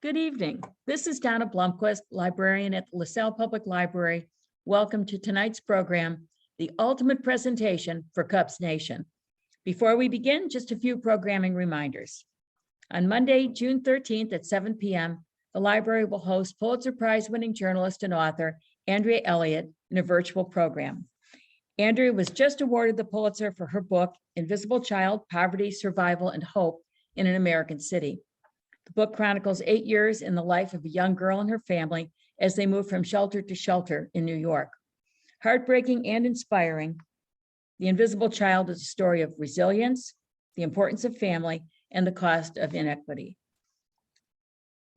Good evening. This is Donna Blomquist, librarian at the LaSalle Public Library. Welcome to tonight's program, the ultimate presentation for Cubs Nation. Before we begin, just a few programming reminders. On Monday, June 13th at 7 p.m., the library will host Pulitzer Prize-winning journalist and author Andrea Elliott in a virtual program. Andrea was just awarded the Pulitzer for her book, Invisible Child, Poverty, Survival, and Hope in an American City. The book chronicles 8 years in the life of a young girl and her family as they move from shelter to shelter in New York. Heartbreaking and inspiring, The Invisible Child is a story of resilience, the importance of family, and the cost of inequity.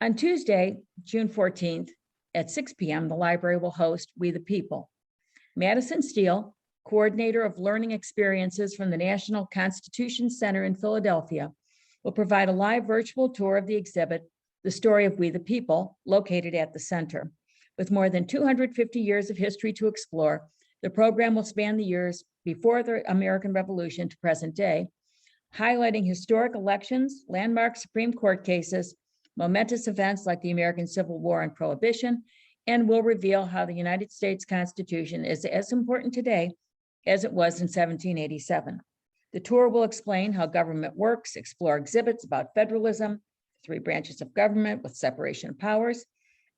On Tuesday, June 14th at 6 p.m., the library will host We the People. Madison Steele, coordinator of learning experiences from the National Constitution Center in Philadelphia, will provide a live virtual tour of the exhibit, The Story of We the People, located at the center. With more than 250 years of history to explore, the program will span the years before the American Revolution to present day, highlighting historic elections, landmark Supreme Court cases, momentous events like the American Civil War and Prohibition, and will reveal how the United States Constitution is as important today as it was in 1787. The tour will explain how government works, explore exhibits about federalism, three branches of government with separation of powers,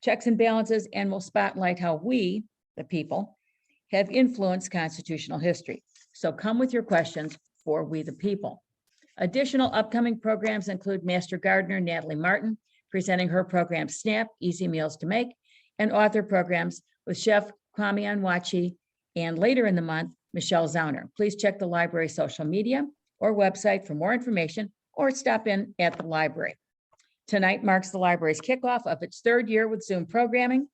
checks and balances, and will spotlight how we, the people, have influenced constitutional history. So come with your questions for We the People. Additional upcoming programs include Master Gardener Natalie Martin presenting her program Snap, Easy Meals to Make, and author programs with Chef Kwame Onwachi, and later in the month, Michelle Zauner. Please check the library's social media or website for more information or stop in at the library. Tonight marks the library's kickoff of its third year with Zoom programming.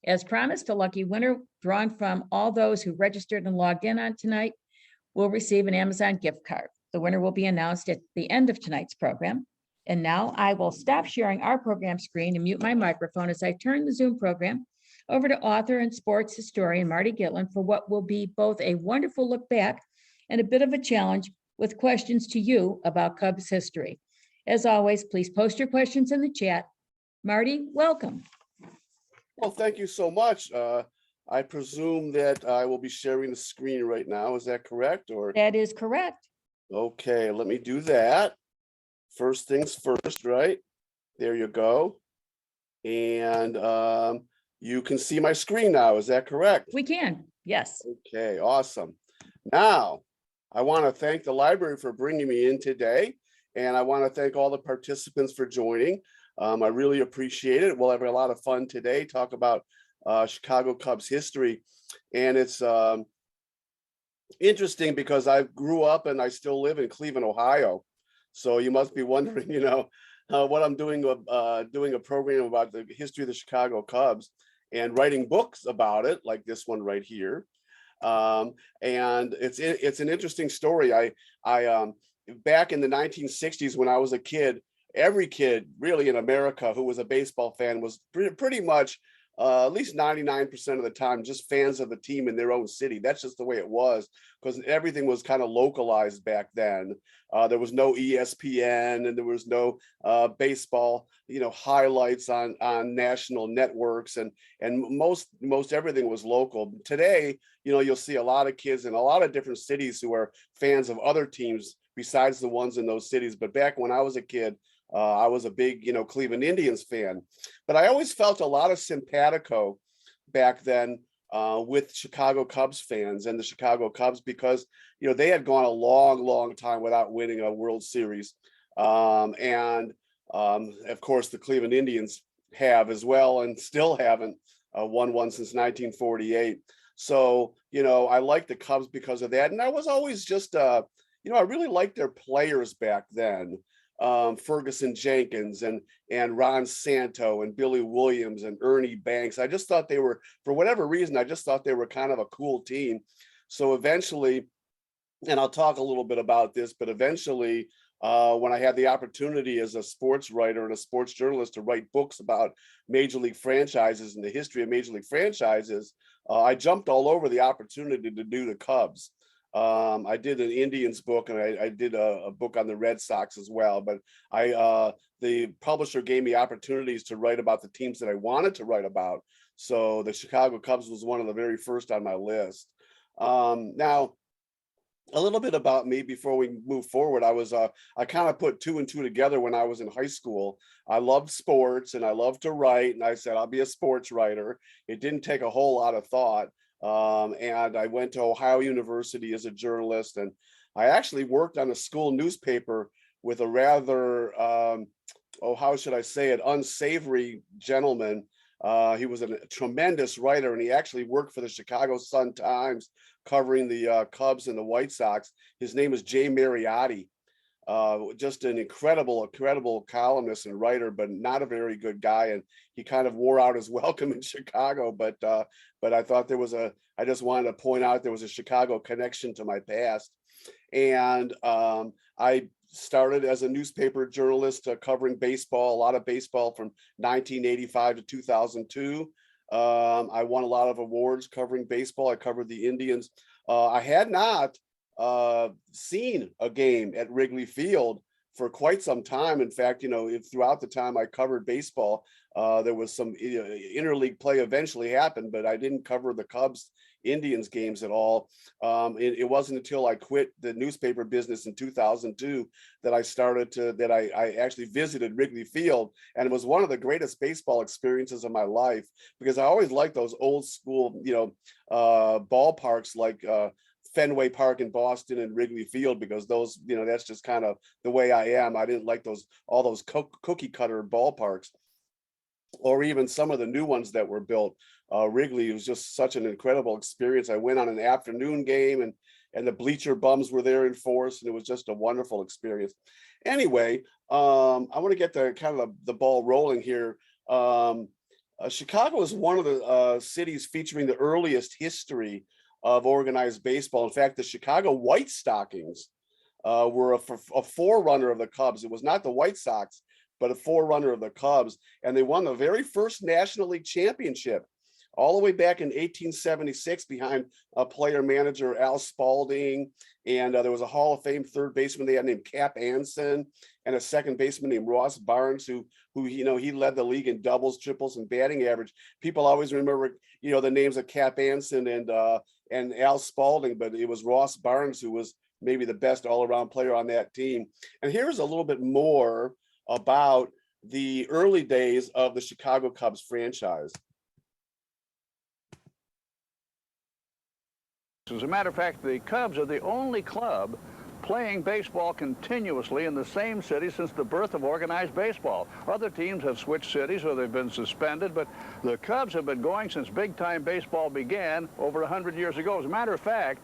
As promised, a lucky winner drawn from all those who registered and logged in on tonight will receive an Amazon gift card. The winner will be announced at the end of tonight's program. And now I will stop sharing our program screen and mute my microphone as I turn the Zoom program over to author and sports historian Marty Gitlin for what will be both a wonderful look back and a bit of a challenge with questions to you about Cubs history. As always, please post your questions in the chat. Marty, welcome. Well, thank you so much. I presume that I will be sharing the screen right now. Is that correct? Or that is correct. Okay, let me do that. First things first, right? There you go. And you can see my screen now. Is that correct? We can, yes. Okay, awesome. Now, I want to thank the library for bringing me in today. And I want to thank all the participants for joining. I really appreciate it. We'll have a lot of fun today, talk about Chicago Cubs history. And it's interesting because I grew up and I still live in Cleveland, Ohio. So you must be wondering, what I'm doing a program about the history of the Chicago Cubs and writing books about it, like this one right here. And it's an interesting story. I back in the 1960s when I was a kid, every kid really in America who was a baseball fan was pretty much at least 99% of the time just fans of the team in their own city. That's just the way it was, because everything was kind of localized back then. There was no ESPN and there was no baseball, highlights on national networks, and most everything was local. Today, you'll see a lot of kids in a lot of different cities who are fans of other teams besides the ones in those cities. But back when I was a kid, I was a big, Cleveland Indians fan, but I always felt a lot of simpatico back then with Chicago Cubs fans and the Chicago Cubs because, they had gone a long, long time without winning a World Series. And of course, the Cleveland Indians have as well and still haven't won one since 1948. So, I like the Cubs because of that. And I was always just, I really liked their players back then. Ferguson Jenkins and Ron Santo and Billy Williams and Ernie Banks. I just thought they were, for whatever reason, I just thought they were kind of a cool team. So eventually, and I'll talk a little bit about this, but eventually when I had the opportunity as a sports writer and a sports journalist to write books about Major League franchises and the history of Major League franchises, I jumped all over the opportunity to do the Cubs. I did an Indians book, and I did a book on the Red Sox as well. But the publisher gave me opportunities to write about the teams that I wanted to write about. So the Chicago Cubs was one of the very first on my list. Now, a little bit about me before we move forward. I kind of put two and two together when I was in high school. I loved sports and I loved to write, and I said I'll be a sports writer. It didn't take a whole lot of thought. And I went to Ohio University as a journalist, and I actually worked on a school newspaper with a rather, how should I say it, unsavory gentleman. He was a tremendous writer, and he actually worked for the Chicago Sun-Times, covering the Cubs and the White Sox. His name is Jay Mariotti. Just an incredible columnist and writer, but not a very good guy. And he kind of wore out his welcome in Chicago. But I thought I just wanted to point out there was a Chicago connection to my past. And I started as a newspaper journalist covering baseball, a lot of baseball from 1985 to 2002. I won a lot of awards covering baseball. I covered the Indians. I had not seen a game at Wrigley Field for quite some time. In fact, throughout the time I covered baseball, there was some interleague play eventually happened, but I didn't cover the Cubs Indians games at all. It wasn't until I quit the newspaper business in 2002 that I actually visited Wrigley Field, and it was one of the greatest baseball experiences of my life, because I always liked those old school, ballparks like Fenway Park in Boston and Wrigley Field, because those, that's just kind of the way I am. I didn't like all those cookie cutter ballparks, or even some of the new ones that were built. Wrigley was just such an incredible experience. I went on an afternoon game, and the bleacher bums were there in force, and it was just a wonderful experience. Anyway, I want to get the ball rolling here. Chicago is one of the cities featuring the earliest history of organized baseball. In fact, the Chicago White Stockings were a forerunner of the Cubs. It was not the White Sox, but a forerunner of the Cubs. And they won the very first National League championship all the way back in 1876 behind player manager Al Spalding. And there was a Hall of Fame third baseman they had named Cap Anson, and a second baseman named Ross Barnes, who he led the league in doubles, triples, and batting average. People always remember, the names of Cap Anson and Al Spalding, but it was Ross Barnes who was maybe the best all-around player on that team. And here's a little bit more about the early days of the Chicago Cubs franchise. As a matter of fact, the Cubs are the only club playing baseball continuously in the same city since the birth of organized baseball. Other teams have switched cities or they've been suspended, but the Cubs have been going since big-time baseball began over 100 years ago. As a matter of fact,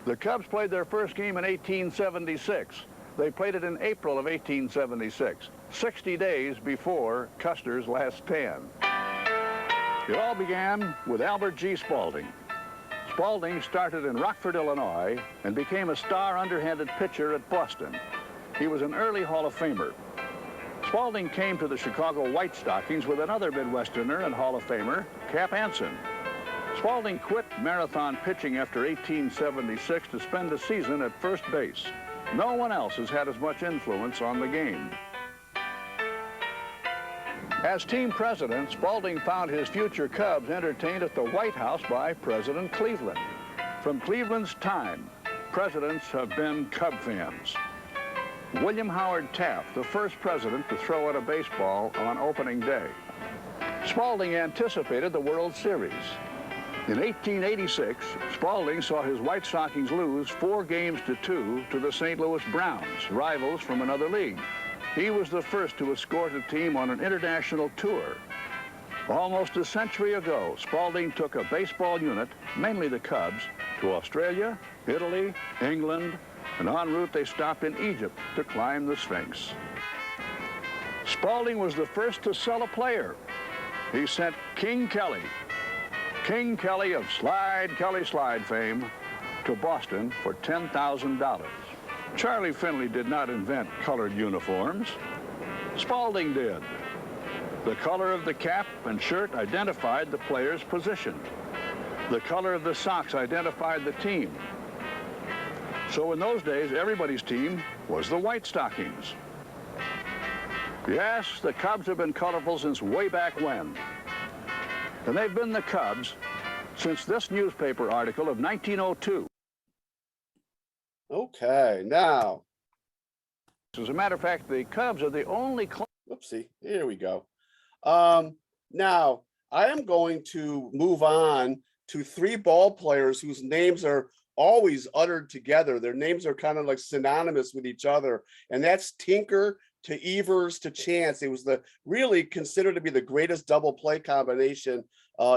the Cubs played their first game in 1876. They played it in April of 1876, 60 days before Custer's last pen. It all began with Albert G. Spalding. Spalding started in Rockford, Illinois, and became a star underhanded pitcher at Boston. He was an early Hall of Famer. Spalding came to the Chicago White Stockings with another Midwesterner and Hall of Famer, Cap Anson. Spalding quit marathon pitching after 1876 to spend a season at first base. No one else has had as much influence on the game. As team president, Spalding found his future Cubs entertained at the White House by President Cleveland. From Cleveland's time, presidents have been Cub fans. William Howard Taft, the first president to throw out a baseball on opening day. Spalding anticipated the World Series. In 1886, Spalding saw his White Stockings lose 4-2 to the St. Louis Browns, rivals from another league. He was the first to escort a team on an international tour. Almost a century ago, Spalding took a baseball unit, mainly the Cubs, to Australia, Italy, England, and en route they stopped in Egypt to climb the Sphinx. Spalding was the first to sell a player. He sent King Kelly of Kelly Slide fame, to Boston for $10,000. Charlie Finley did not invent colored uniforms. Spalding did. The color of the cap and shirt identified the player's position. The color of the socks identified the team. So in those days, everybody's team was the White Stockings. Yes, the Cubs have been colorful since way back when. And they've been the Cubs since this newspaper article of 1902. Okay, now, As a matter of fact, the Cubs are the only club. whoopsie, here we go. Now, I am going to move on to three ball players whose names are always uttered together. Their names are kind of like synonymous with each other, and that's Tinker to Evers to Chance. It was the really considered to be the greatest double play combination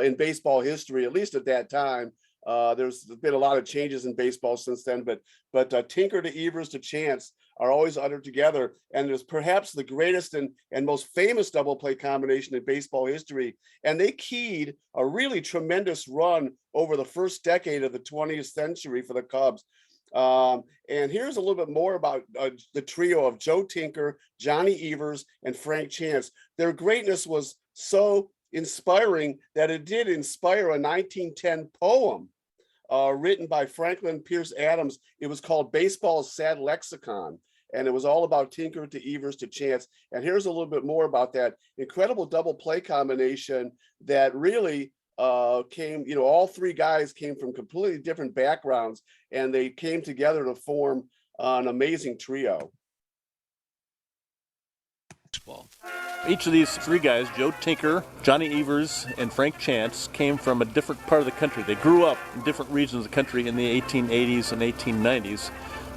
in baseball history, at least at that time. There's been a lot of changes in baseball since then, but Tinker to Evers to Chance are always uttered together, and there's perhaps the greatest and most famous double play combination in baseball history. And they keyed a really tremendous run over the first decade of the 20th century for the Cubs. And here's a little bit more about the trio of Joe Tinker, Johnny Evers, and Frank Chance. Their greatness was so inspiring that it did inspire a 1910 poem written by Franklin Pierce Adams. It was called Baseball's Sad Lexicon, and it was all about Tinker to Evers to Chance. And here's a little bit more about that incredible double play combination that really came, all three guys came from completely different backgrounds, and they came together to form an amazing trio. Each of these three guys, Joe Tinker, Johnny Evers, and Frank Chance, came from a different part of the country. They grew up in different regions of the country in the 1880s and 1890s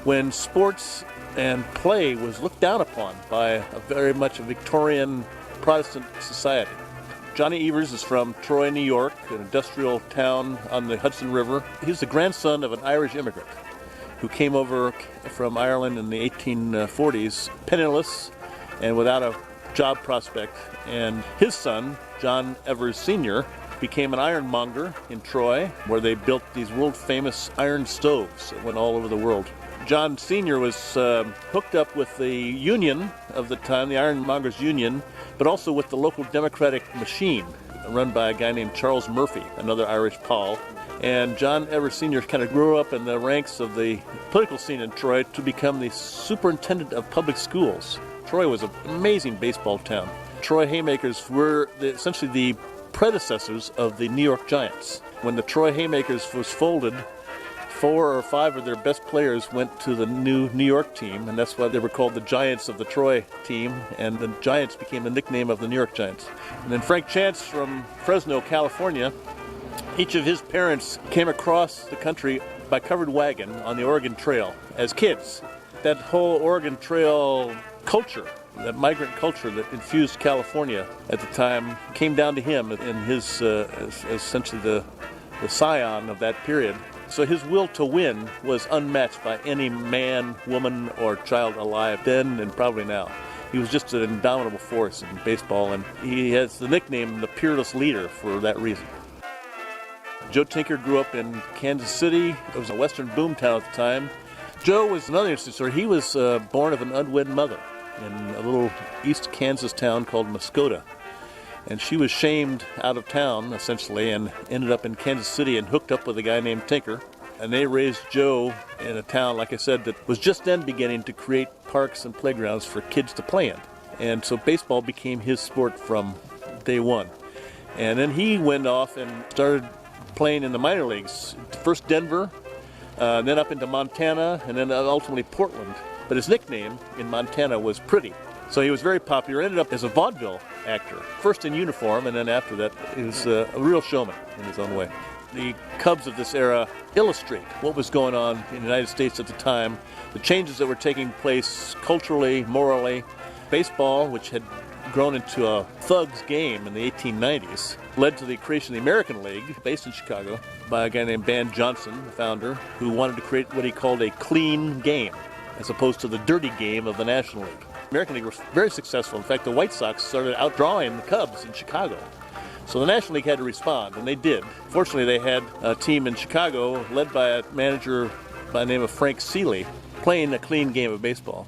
when sports and play was looked down upon by a very much a Victorian Protestant society. Johnny Evers is from Troy, New York, an industrial town on the Hudson River. He's the grandson of an Irish immigrant who came over from Ireland in the 1840s, penniless and without a job prospect. And his son, John Evers Sr., became an ironmonger in Troy, where they built these world-famous iron stoves that went all over the world. John Sr. was hooked up with the union of the time, the Ironmongers Union, but also with the local Democratic machine run by a guy named Charles Murphy, another Irish Paul. And John Evers Sr. kind of grew up in the ranks of the political scene in Troy to become the superintendent of public schools. Troy was an amazing baseball town. Troy Haymakers were essentially the predecessors of the New York Giants. When the Troy Haymakers was folded, 4 or 5 of their best players went to the new New York team, and that's why they were called the Giants of the Troy team, and the Giants became the nickname of the New York Giants. And then Frank Chance from Fresno, California, each of his parents came across the country by covered wagon on the Oregon Trail as kids. That whole Oregon Trail culture, that migrant culture that infused California at the time, came down to him in his essentially the scion of that period. So his will to win was unmatched by any man, woman, or child alive then and probably now. He was just an indomitable force in baseball, and he has the nickname the Peerless Leader for that reason. Joe Tinker grew up in Kansas City. It was a western boomtown at the time. Joe was another interesting story. He was born of an unwed mother in a little East Kansas town called Muskota. And she was shamed out of town, essentially, and ended up in Kansas City and hooked up with a guy named Tinker. And they raised Joe in a town, like I said, that was just then beginning to create parks and playgrounds for kids to play in. And so baseball became his sport from day one. And then he went off and started playing in the minor leagues. First Denver, then up into Montana, and then ultimately Portland. But his nickname in Montana was Pretty. So he was very popular, ended up as a vaudeville actor, first in uniform, and then after that he was a real showman in his own way. The Cubs of this era illustrate what was going on in the United States at the time, the changes that were taking place culturally, morally. Baseball, which had grown into a thug's game in the 1890s, led to the creation of the American League, based in Chicago, by a guy named Van Johnson, the founder, who wanted to create what he called a clean game, as opposed to the dirty game of the National League. The American League was very successful. In fact, the White Sox started outdrawing the Cubs in Chicago. So the National League had to respond, and they did. Fortunately, they had a team in Chicago led by a manager by the name of Frank Seeley, playing a clean game of baseball.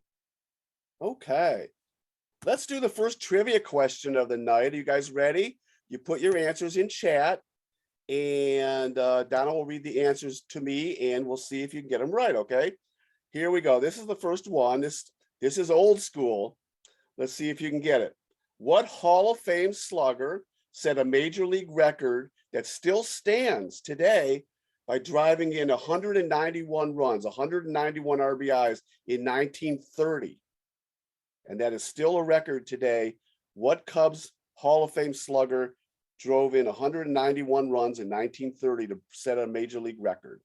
Okay. Let's do the first trivia question of the night. Are you guys ready? You put your answers in chat, and Donna will read the answers to me, and we'll see if you can get them right, okay? Here we go. This is the first one. This is old school. Let's see if you can get it. What Hall of Fame slugger set a major league record that still stands today by driving in 191 runs, 191 RBIs in 1930? And that is still a record today. What Cubs Hall of Fame slugger drove in 191 runs in 1930 to set a major league record?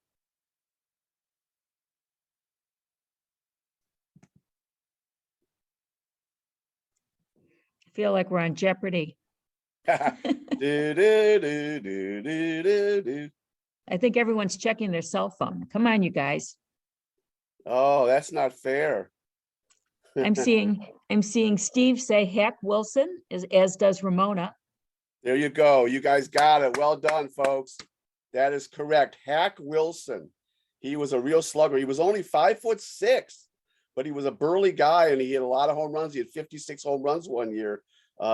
I feel like we're on Jeopardy. Do, do, do, do, do, do, do. I think everyone's checking their cell phone. Come on, you guys. Oh, that's not fair. I'm seeing Steve say Hack Wilson, as does Ramona. There you go. You guys got it. Well done, folks. That is correct. Hack Wilson. He was a real slugger. He was only 5'6", but he was a burly guy and he had a lot of home runs. He had 56 home runs one year,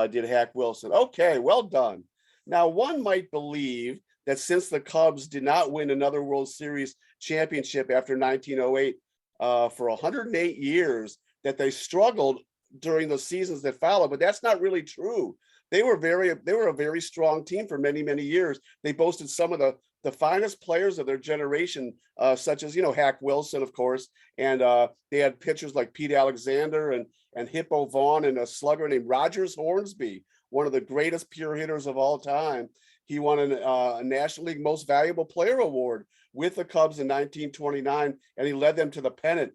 did Hack Wilson. Okay, well done. Now, one might believe that since the Cubs did not win another World Series championship after 1908 for 108 years, that they struggled during the seasons that followed, but that's not really true. They were a very strong team for many, many years. They boasted some of the finest players of their generation, such as, Hack Wilson, of course, and they had pitchers like Pete Alexander and Hippo Vaughn and a slugger named Rogers Hornsby, one of the greatest pure hitters of all time. He won a National League Most Valuable Player award with the Cubs in 1929, and he led them to the pennant.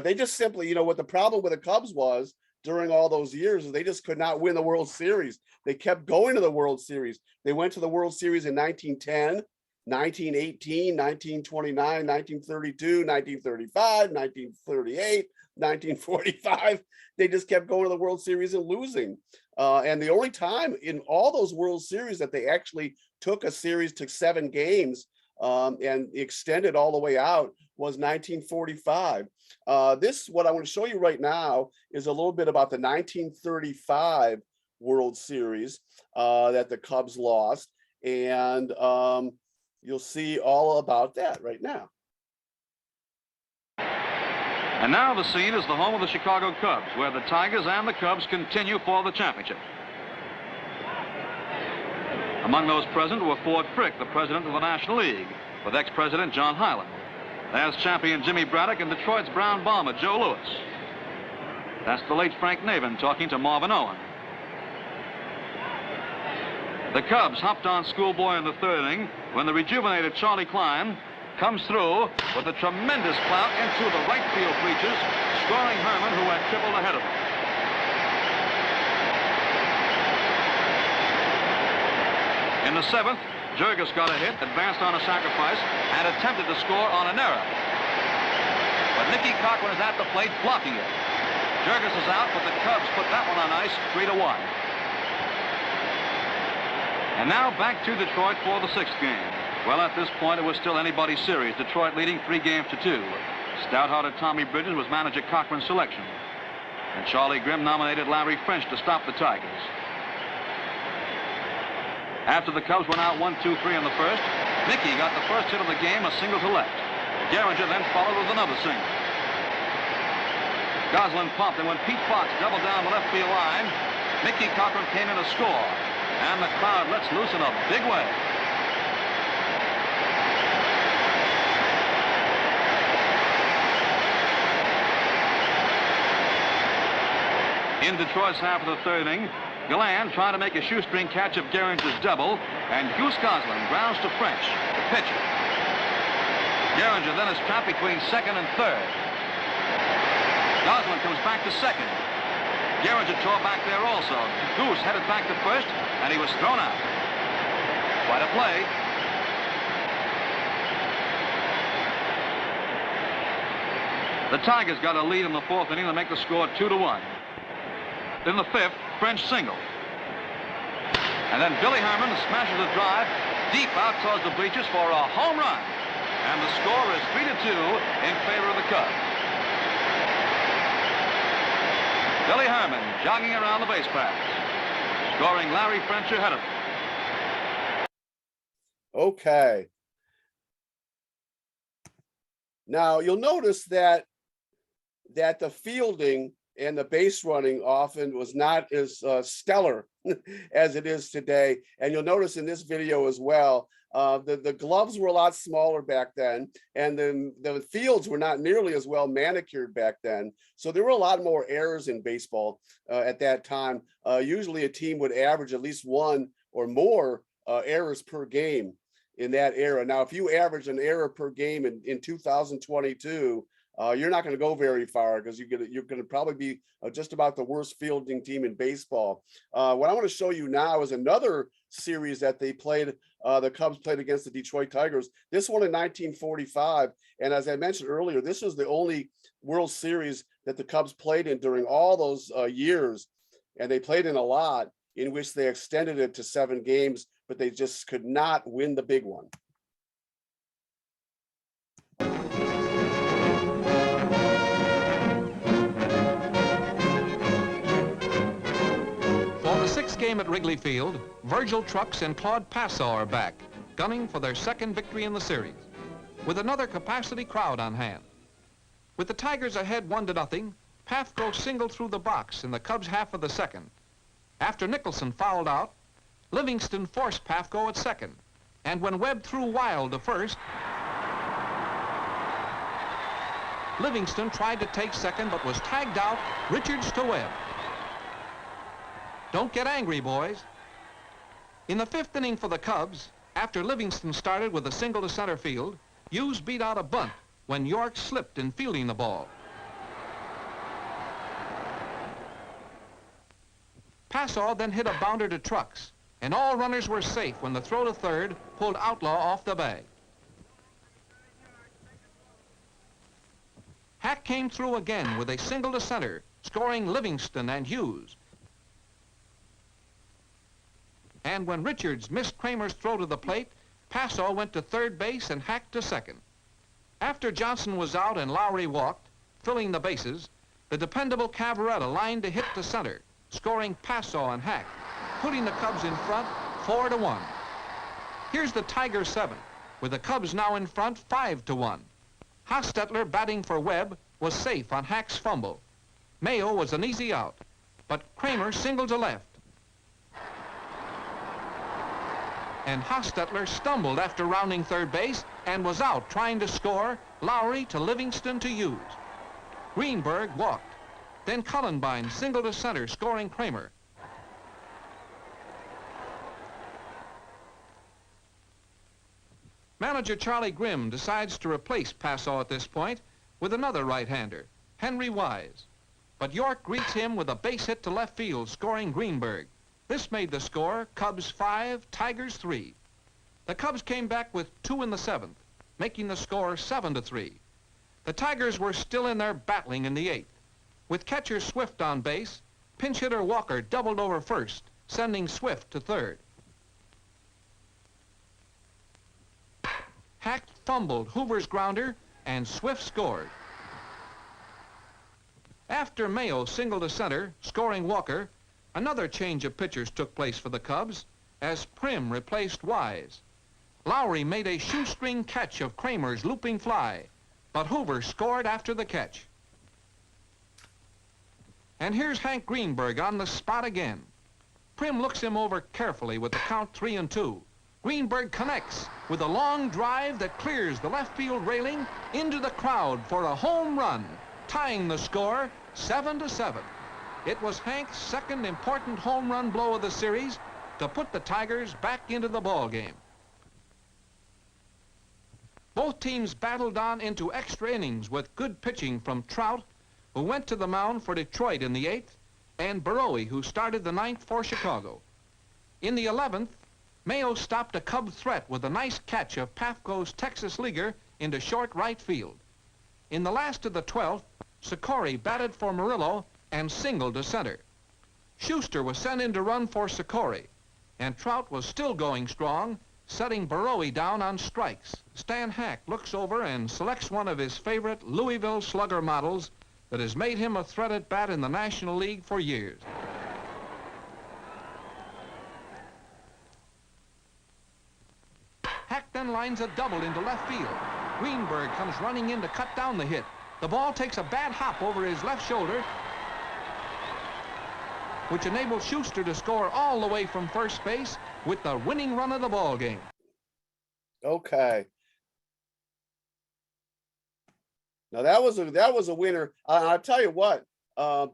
They just simply, what the problem with the Cubs was during all those years is they just could not win the World Series. They kept going to the World Series. They went to the World Series in 1910, 1918, 1929, 1932, 1935, 1938, 1945. They just kept going to the World Series and losing. And the only time in all those World Series that they actually took a series to 7 games and extended all the way out was 1945. What I want to show you right now is a little bit about the 1935 World Series that the Cubs lost. And you'll see all about that right now. And now the scene is the home of the Chicago Cubs, where the Tigers and the Cubs continue for the championship. Among those present were Ford Frick, the president of the National League, with ex-president John Hyland. There's champion Jimmy Braddock and Detroit's brown bomber Joe Louis. That's the late Frank Navin talking to Marvin Owen. The Cubs hopped on schoolboy in the 3rd inning when the rejuvenated Charlie Klein comes through with a tremendous clout into the right field bleachers, scoring Herman, who had tripled ahead of him. In the 7th, Jurgis got a hit, advanced on a sacrifice, and attempted to score on an error. But Nicky Cochran is at the plate blocking it. Jurgis is out, but the Cubs put that one on ice, 3-1. And now back to Detroit for the 6th game. Well, at this point, it was still anybody's series. Detroit leading 3-2. Stout-hearted Tommy Bridges was manager Cochran's selection. And Charlie Grimm nominated Larry French to stop the Tigers. After the Cubs went out 1-2-3 in the 1st, Nicky got the first hit of the game, a single to left. Gehringer then followed with another single. Goslin pumped, and when Pete Fox doubled down the left field line, Nicky Cochran came in to score. And the crowd lets loose in a big way. In Detroit's half of the 3rd inning, Galland trying to make a shoestring catch of Gehringer's double, and Goose Goslin grounds to French, the pitcher. Gehringer then is trapped between 2nd and 3rd. Goslin comes back to 2nd. Gehringer tore back there also. Goose headed back to 1st, and he was thrown out. Quite a play. The Tigers got a lead in the 4th inning to make the score 2-1. In the 5th, French single. And then Billy Herman smashes a drive deep out towards the bleachers for a home run. And the score is 3-2 in favor of the Cubs. Billy Herman jogging around the base paths, scoring Larry French ahead of him. Okay. Now, you'll notice that that the fielding and the base running often was not as stellar as it is today. And you'll notice in this video as well, the gloves were a lot smaller back then, and then the fields were not nearly as well manicured back then. So there were a lot more errors in baseball at that time. Usually a team would average at least one or more errors per game in that era. Now, if you average an error per game in 2022, you're not going to go very far, because you're going to probably be just about the worst fielding team in baseball. What I want to show you now is another series that they played. The Cubs played against the Detroit Tigers. This one in 1945, and as I mentioned earlier, this was the only World Series that the Cubs played in during all those years, and they played in a lot, in which they extended it to 7 games, but they just could not win the big one. For the 6th game at Wrigley Field, Virgil Trucks and Claude Passaw are back, gunning for their 2nd victory in the series, with another capacity crowd on hand. With the Tigers ahead 1-0, Pafko singled through the box in the Cubs' half of the 2nd. After Nicholson fouled out, Livingston forced Pafko at 2nd, and when Webb threw wild to 1st, Livingston tried to take 2nd but was tagged out, Richards to Webb. Don't get angry, boys. In the 5th inning for the Cubs, after Livingston started with a single to center field, Hughes beat out a bunt when York slipped in fielding the ball. Passaw then hit a bounder to Trucks, and all runners were safe when the throw to 3rd pulled Outlaw off the bag. Hack came through again with a single to center, scoring Livingston and Hughes. And when Richards missed Kramer's throw to the plate, Passaw went to 3rd base and Hack to 2nd. After Johnson was out and Lowry walked, filling the bases, the dependable Cavaretta lined to hit to center, scoring Passaw and Hack, putting the Cubs in front 4-1. Here's the Tigers' 7th, with the Cubs now in front 5-1. Hostetler, batting for Webb, was safe on Hack's fumble. Mayo was an easy out, but Kramer singled to left. And Hostetler stumbled after rounding 3rd base and was out trying to score, Lowry to Livingston to Hughes. Greenberg walked. Then Cullenbine singled to center, scoring Kramer. Manager Charlie Grimm decides to replace Passaw at this point with another right-hander, Henry Wise. But York greets him with a base hit to left field, scoring Greenberg. This made the score Cubs 5, Tigers 3. The Cubs came back with 2 in the 7th, making the score 7-3. The Tigers were still in there battling in the 8th. With catcher Swift on base, pinch hitter Walker doubled over 1st, sending Swift to 3rd. Hack fumbled Hoover's grounder, and Swift scored. After Mayo singled to center, scoring Walker, another change of pitchers took place for the Cubs as Prim replaced Wise. Lowry made a shoestring catch of Kramer's looping fly, but Hoover scored after the catch. And here's Hank Greenberg on the spot again. Prim looks him over carefully with the count 3-2. Greenberg connects with a long drive that clears the left field railing into the crowd for a home run, tying the score 7-7. It was Hank's 2nd important home run blow of the series to put the Tigers back into the ball game. Both teams battled on into extra innings with good pitching from Trout, who went to the mound for Detroit in the 8th, and Barowie, who started the 9th for Chicago. In the 11th, Mayo stopped a Cub threat with a nice catch of Pafko's Texas leaguer into short right field. In the last of the 12th, Sikori batted for Murillo and singled to center. Schuster was sent in to run for Sikori, and Trout was still going strong, setting Barowie down on strikes. Stan Hack looks over and selects one of his favorite Louisville Slugger models that has made him a threat at bat in the National League for years. Hack then lines a double into left field. Greenberg comes running in to cut down the hit, The ball takes a bad hop over his left shoulder, which enables Schuster to score all the way from first base with the winning run of the ball game. Okay. Now that was a winner. I'll tell you what.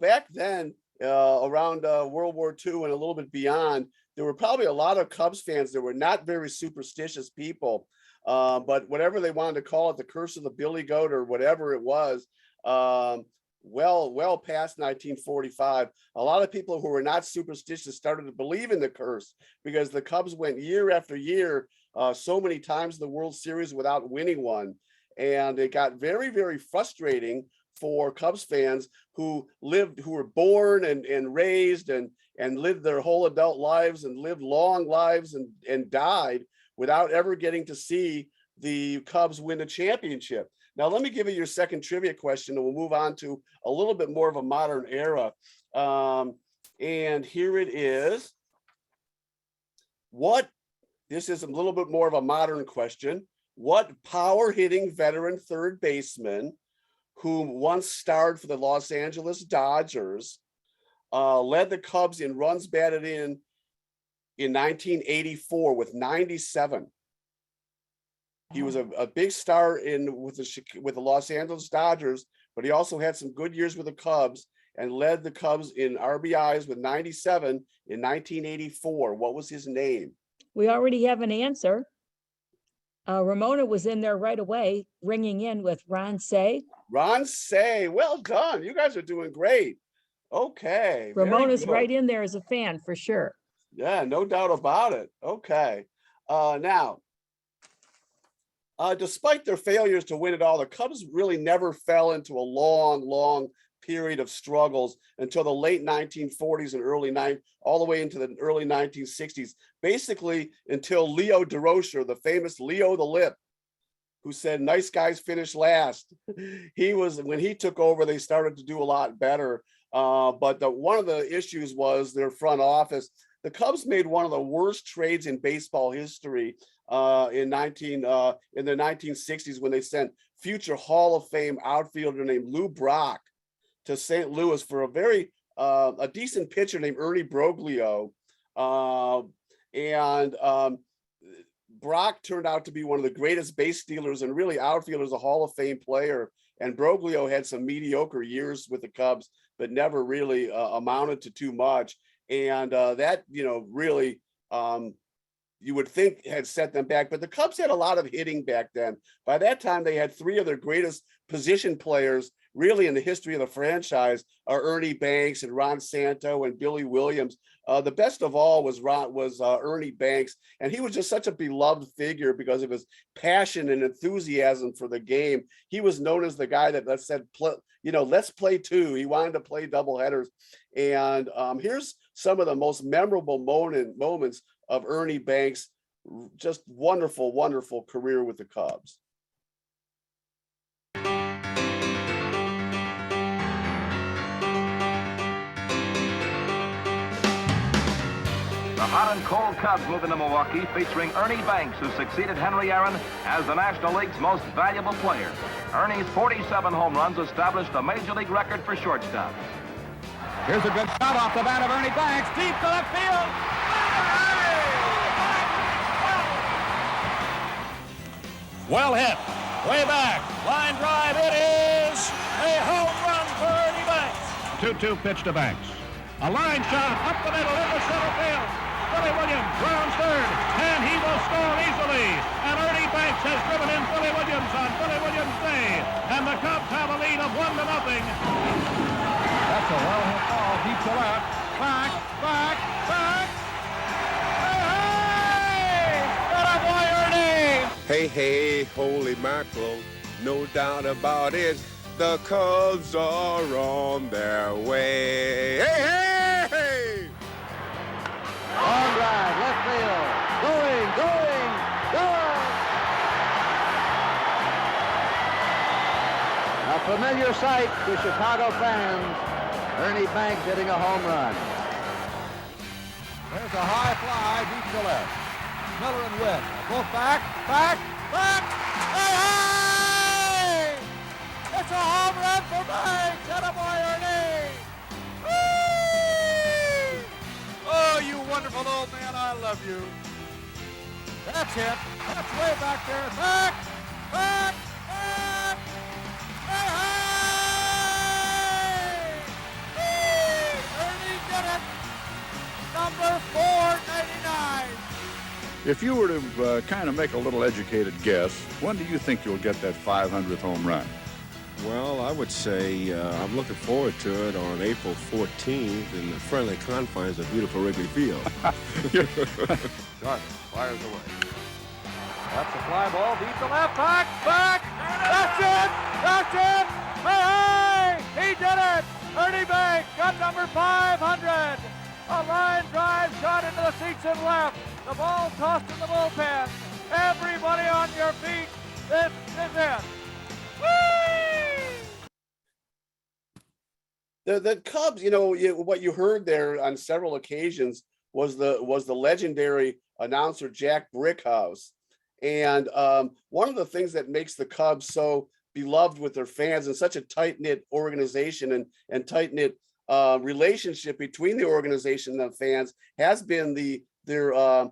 Back then, around World War II and a little bit beyond, there were probably a lot of Cubs fans that were not very superstitious people. But whatever they wanted to call it, the curse of the Billy Goat or whatever it was, well past 1945, a lot of people who were not superstitious started to believe in the curse because the Cubs went year after year, so many times in the World Series without winning one. And it got very, very frustrating for Cubs fans who were born and raised and lived their whole adult lives and lived long lives and died without ever getting to see the Cubs win a championship. Now, let me give you your second trivia question, and we'll move on to a little bit more of a modern era. And here it is. This is a little bit more of a modern question. What power-hitting veteran third baseman who once starred for the Los Angeles Dodgers led the Cubs in runs batted in 1984 with 97? He was a big star with the Los Angeles Dodgers, but he also had some good years with the Cubs and led the Cubs in RBIs with 97 in 1984. What was his name? We already have an answer. Ramona was in there right away, ringing in with Ron Say. Ron Say, well done. You guys are doing great. Okay. Ramona's right in there as a fan for sure. Yeah, no doubt about it. Okay. Now, despite their failures to win it all, the Cubs really never fell into a long period of struggles until the late 1940s and all the way into the early 1960s, basically until Leo DeRocher, the famous Leo the Lip, who said, nice guys finish last. When he took over, they started to do a lot better. But one of the issues was their front office. The Cubs made one of the worst trades in baseball history in the 1960s when they sent future Hall of Fame outfielder named Lou Brock to St. Louis for a decent pitcher named Ernie Broglio. Brock turned out to be one of the greatest base stealers and really outfielders, a Hall of Fame player. And Broglio had some mediocre years with the Cubs, but never really amounted to too much. And that, really, you would think had set them back. But the Cubs had a lot of hitting back then. By that time, they had three of their greatest position players really in the history of the franchise are Ernie Banks and Ron Santo and Billy Williams. The best of all was Ernie Banks, and he was just such a beloved figure because of his passion and enthusiasm for the game. He was known as the guy that said, let's play two. He wanted to play doubleheaders. And here's some of the most memorable moments of Ernie Banks' just wonderful, wonderful career with the Cubs. The hot and cold Cubs move into Milwaukee, featuring Ernie Banks, who succeeded Henry Aaron as the National League's most valuable player. Ernie's 47 home runs established a major league record for shortstops. Here's a good shot off the bat of Ernie Banks, deep to left field. Well hit, way back, line drive, it is a home run for Ernie Banks. 2-2 pitch to Banks. A line shot up the middle into center field. Billy Williams rounds third, and he will score easily. And Ernie Banks has driven in Billy Williams on Billy Williams' day. And the Cubs have a lead of 1-0. That's a well-hit ball, deep to left. Back. Hey! Get up, boy, Ernie! Hey, holy mackerel, no doubt about it. The Cubs are on their way. Hey! Long drive, left field. Going. A familiar sight to Chicago fans. Ernie Banks hitting a home run. There's a high fly, deep to left. Miller and Witt. Both back. Hey! It's a home run for Banks. Attaboy, Ernie. Whee! Oh, you wonderful old man. I love you. That's it. That's way back there. Back. Back. Back. Hey, hey! Ernie did it. Number 499. If you were to kind of make a little educated guess, when do you think you'll get that 500th home run? Well, I would say I'm looking forward to it on April 14th in the friendly confines of beautiful Wrigley Field. Carter fires away. That's a fly ball deep to left. Back. That's it. That's it. Hey, hey! He did it. Ernie Banks got number 500. A line drive shot into the seats and left. The ball tossed in the bullpen. Everybody on your feet. This is it. The Cubs, what you heard there on several occasions was the legendary announcer Jack Brickhouse. And one of the things that makes the Cubs so beloved with their fans and such a tight-knit organization and tight-knit relationship between the organization and the fans has been their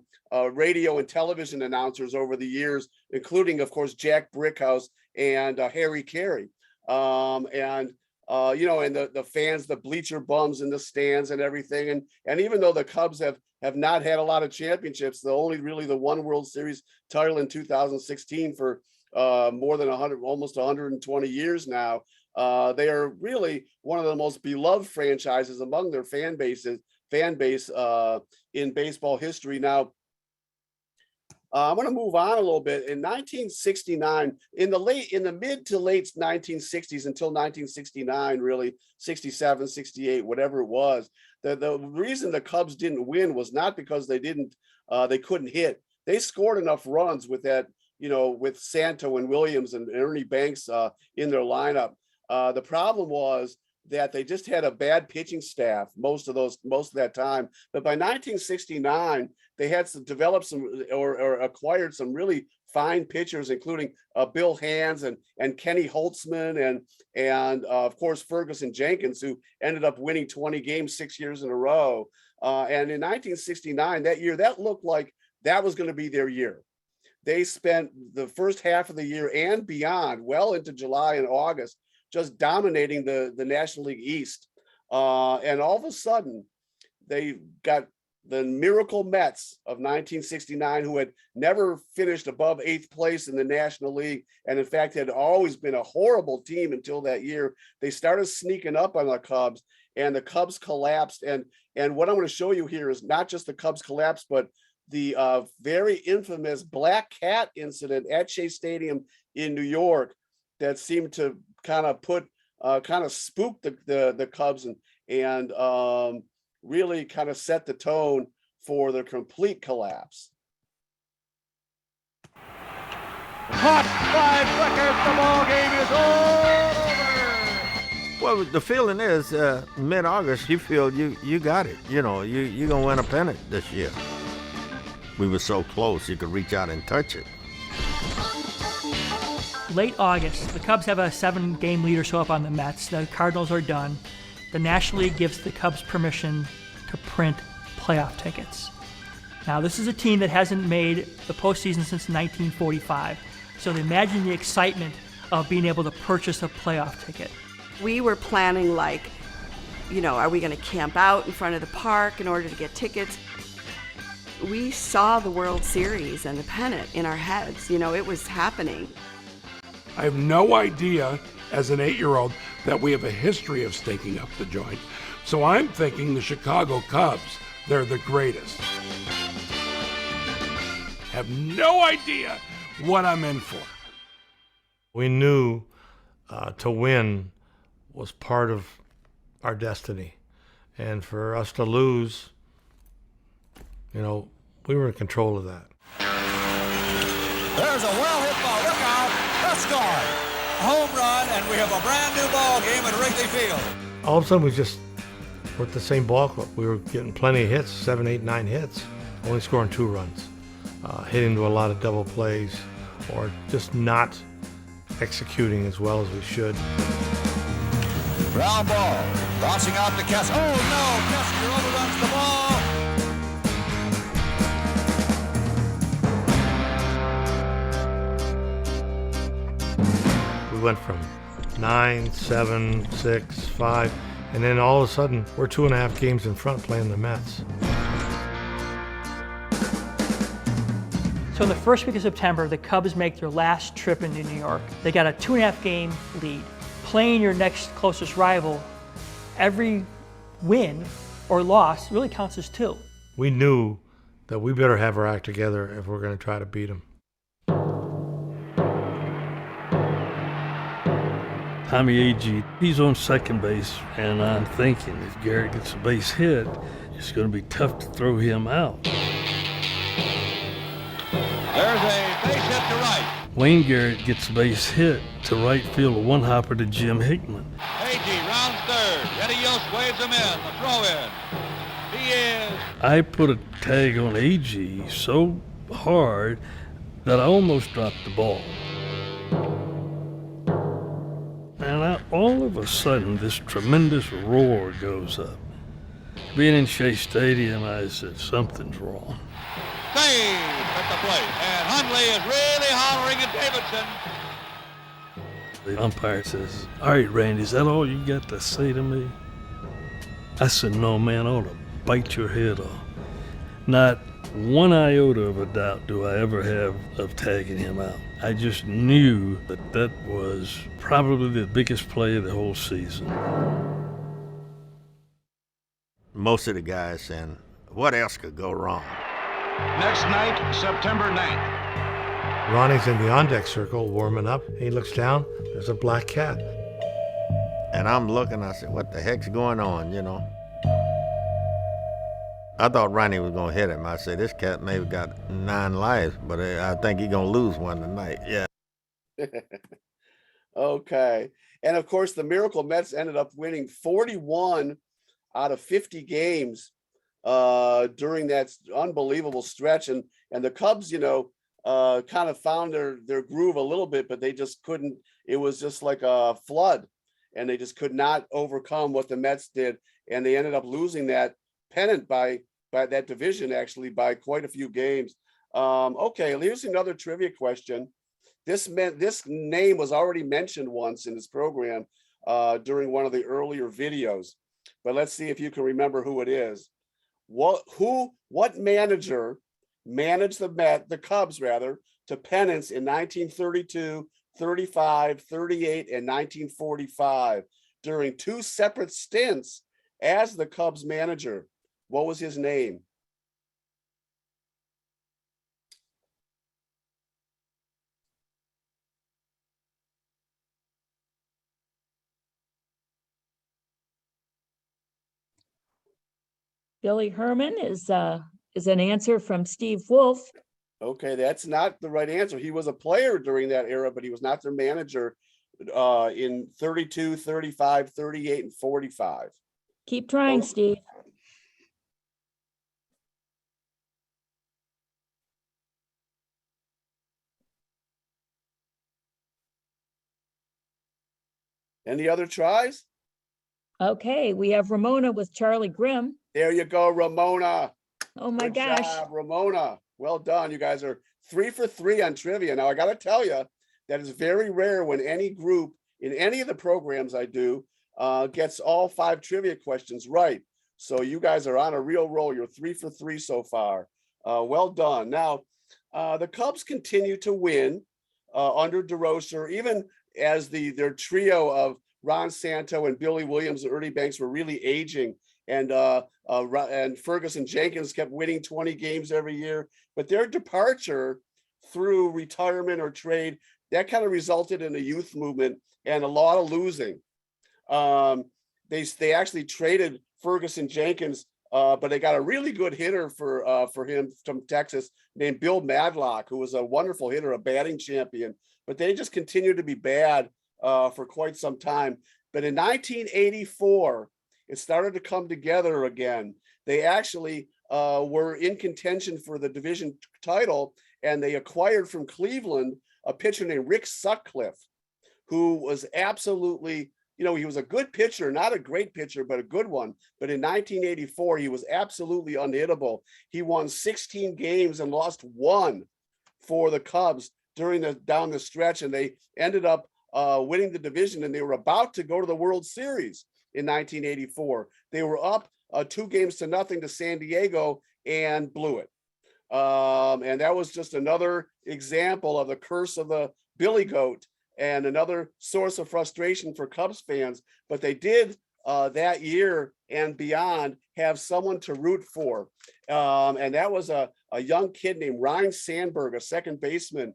radio and television announcers over the years, including, of course, Jack Brickhouse and Harry Carey. And the fans, the bleacher bums in the stands and everything. And even though the Cubs have not had a lot of championships, only the one World Series title in 2016 for more than almost 120 years now. They are really one of the most beloved franchises among their fan base in baseball history. Now, I'm going to move on a little bit. In 1969, in the mid to late 1960s until 1969, really 67, 68, whatever it was, the reason the Cubs didn't win was not because they couldn't hit. They scored enough runs with that, with Santo and Williams and Ernie Banks in their lineup. The problem was that they just had a bad pitching staff most of that time. But by 1969, they had developed some or acquired some really fine pitchers, including Bill Hands and Kenny Holtzman and of course Ferguson Jenkins, who ended up winning 20 games 6 years in a row. And in 1969, that year, that looked like that was going to be their year. They spent the first half of the year and beyond, well into July and August, just dominating the National League East. And all of a sudden, they got the Miracle Mets of 1969, who had never finished above 8th place in the National League, and in fact had always been a horrible team until that year. They started sneaking up on the Cubs, and the Cubs collapsed. And what I'm going to show you here is not just the Cubs collapse, but the very infamous Black Cat incident at Shea Stadium in New York that seemed to kind of spook the Cubs and really kind of set the tone for the complete collapse. Caught by Flickers, the ball game is over. Well, the feeling is mid-August, you feel you got it. You're going to win a pennant this year. We were so close, you could reach out and touch it. Late August, the Cubs have a 7-game lead or so up on the Mets. The Cardinals are done. The National League gives the Cubs permission to print playoff tickets. Now, this is a team that hasn't made the postseason since 1945. So imagine the excitement of being able to purchase a playoff ticket. We were planning are we going to camp out in front of the park in order to get tickets? We saw the World Series and the pennant in our heads. It was happening. I have no idea, as an 8-year-old, that we have a history of staking up the joint. So I'm thinking the Chicago Cubs, they're the greatest. Have no idea what I'm in for. We knew to win was part of our destiny. And for us to lose, we were in control of that. There's a well-hit ball. Look out. Let's score. A home run, and we have a brand new ball game at Wrigley Field. All of a sudden, we're at the same ball club. We were getting plenty of hits, 7, 8, 9 hits, only scoring 2 runs, hitting to a lot of double plays, or just not executing as well as we should. Ground ball. Bouncing out to Kess. Oh, no. Kessinger overruns the ball. We went from 9, 7, 6, 5, and then all of a sudden, we're 2.5 games in front playing the Mets. So in the first week of September, the Cubs make their last trip into New York. They got a 2.5 game lead. Playing your next closest rival, every win or loss really counts as 2. We knew that we better have our act together if we're going to try to beat them. Tommy Agee, he's on second base, and I'm thinking if Garrett gets a base hit, it's going to be tough to throw him out. There's a base hit to right. Wayne Garrett gets a base hit to right field, a one-hopper to Jim Hickman. Agee rounds third. Eddie Yost waves him in. The throw in. He is. I put a tag on Agee so hard that I almost dropped the ball. And all of a sudden, this tremendous roar goes up. Being in Shea Stadium, I said, something's wrong. Save at the plate. And Hundley is really hollering at Davidson. The umpire says, all right, Randy, is that all you got to say to me? I said, no, man, I ought to bite your head off. Not one iota of a doubt do I ever have of tagging him out. I just knew that that was probably the biggest play of the whole season. Most of the guys saying, what else could go wrong? Next night, September 9th. Ronnie's in the on-deck circle warming up. He looks down, there's a black cat. And I'm looking, I said, what the heck's going on, you know? I thought Ronnie was gonna hit him. I said, this cat maybe got 9 lives, but I think he's gonna lose one tonight, yeah. Okay. And of course, the Miracle Mets ended up winning 41 out of 50 games during that unbelievable stretch. And the Cubs, kind of found their groove a little bit, but they just couldn't. It was just like a flood, and they just could not overcome what the Mets did. And they ended up losing that pennant by that division, actually, by quite a few games. Okay, here's another trivia question. This name was already mentioned once in this program during one of the earlier videos, but let's see if you can remember who it is. What manager managed the Cubs rather to pennants in 1932, 35, 38, and 1945 during 2 separate stints as the Cubs manager? What was his name? Billy Herman is an answer from Steve Wolf. Okay, that's not the right answer. He was a player during that era, but he was not their manager in 32, 35, 38, and 45. Keep trying, Steve. Any other tries? Okay, we have Ramona with Charlie Grimm. There you go, Ramona. Oh my Good gosh. job, Ramona. Well done. You guys are 3 for 3 on trivia. Now, I got to tell you, that is very rare when any group in any of the programs I do gets all 5 trivia questions right. So you guys are on a real roll. You're 3 for 3 so far. Well done. Now, the Cubs continue to win under DeRocher, even as their trio of Ron Santo and Billy Williams and Ernie Banks were really aging, and Ferguson Jenkins kept winning 20 games every year. But their departure through retirement or trade, that kind of resulted in a youth movement and a lot of losing. They actually traded Ferguson Jenkins, but they got a really good hitter for him from Texas named Bill Madlock, who was a wonderful hitter, a batting champion. But they just continued to be bad for quite some time. But in 1984, it started to come together again. They actually were in contention for the division title, and they acquired from Cleveland a pitcher named Rick Sutcliffe. who was absolutely, you know, he was a good pitcher, not a great pitcher, but a good one. But in 1984, he was absolutely unhittable. He won 16 games and lost one for the Cubs down the stretch, and they ended up winning the division, and they were about to go to the World Series in 1984. They were up 2-0 to San Diego and blew it. And that was just another example of the curse of the Billy Goat and another source of frustration for Cubs fans. But they did that year and beyond have someone to root for. And that was a young kid named Ryne Sandberg, a second baseman,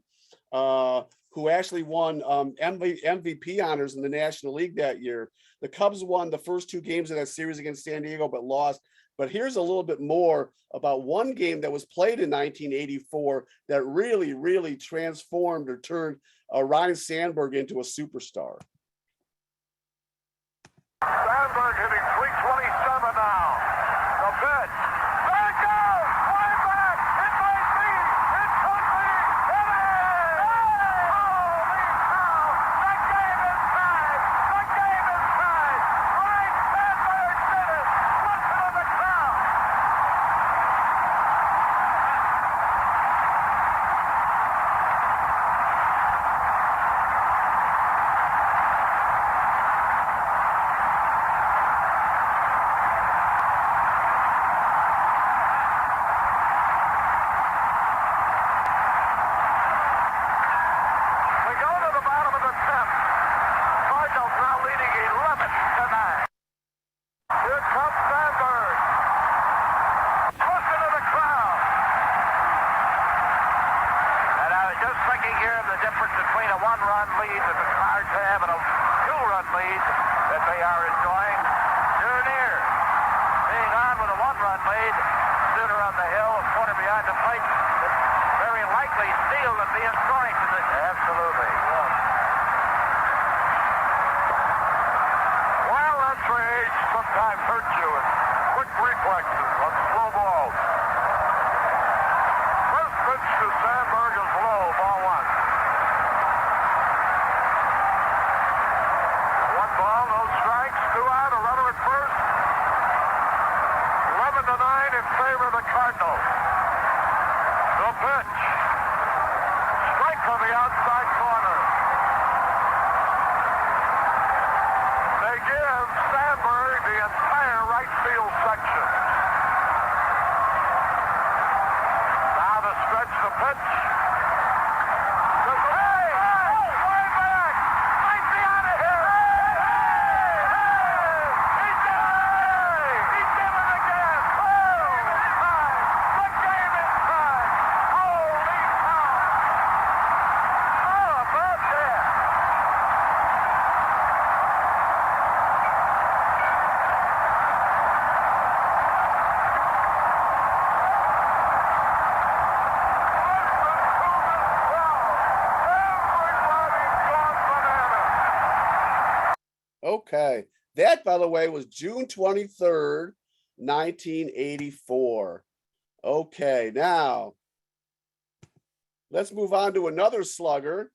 who actually won MVP honors in the National League that year. The Cubs won the first 2 games of that series against San Diego, but lost. But here's a little bit more about one game that was played in 1984 that really, really transformed or turned Ryne Sandberg into a superstar. Sandberg hitting .327 now. The pitch. There it goes. Way back. It might be. It could be. It is. Holy cow. The game is tied. The game is tied. Ryne Sandberg did it. Listen to the crowd. We go to the bottom of the 10th. Cardinals now leading 11-9. Here comes Sandberg. Listen to the crowd. And I was just thinking here of the difference between a 1-run lead that the Cards have and a 2-run lead that they are enjoying. You're near being on with a 1-run lead. Sooner on the hill, a corner behind the plate. It's very likely Steele to be in scoring position. Absolutely. Well, that's where age sometimes hurts you, and quick reflexes on slow balls. First pitch to Sandberg is low, ball 1. 1 ball, no strikes, 2 out, a runner at first. 11-9 in favor of the Cardinals. The pitch. Strike on the outside corner. They give Sandberg the entire right field section. Now to stretch the pitch. Hey! Oh, way back! Might be out of here! Hey! He did it! He did it again! The game is tied! Holy cow! Oh, about that! Okay. That, by the way, was June 23rd, 1984. Okay, now let's move on to another slugger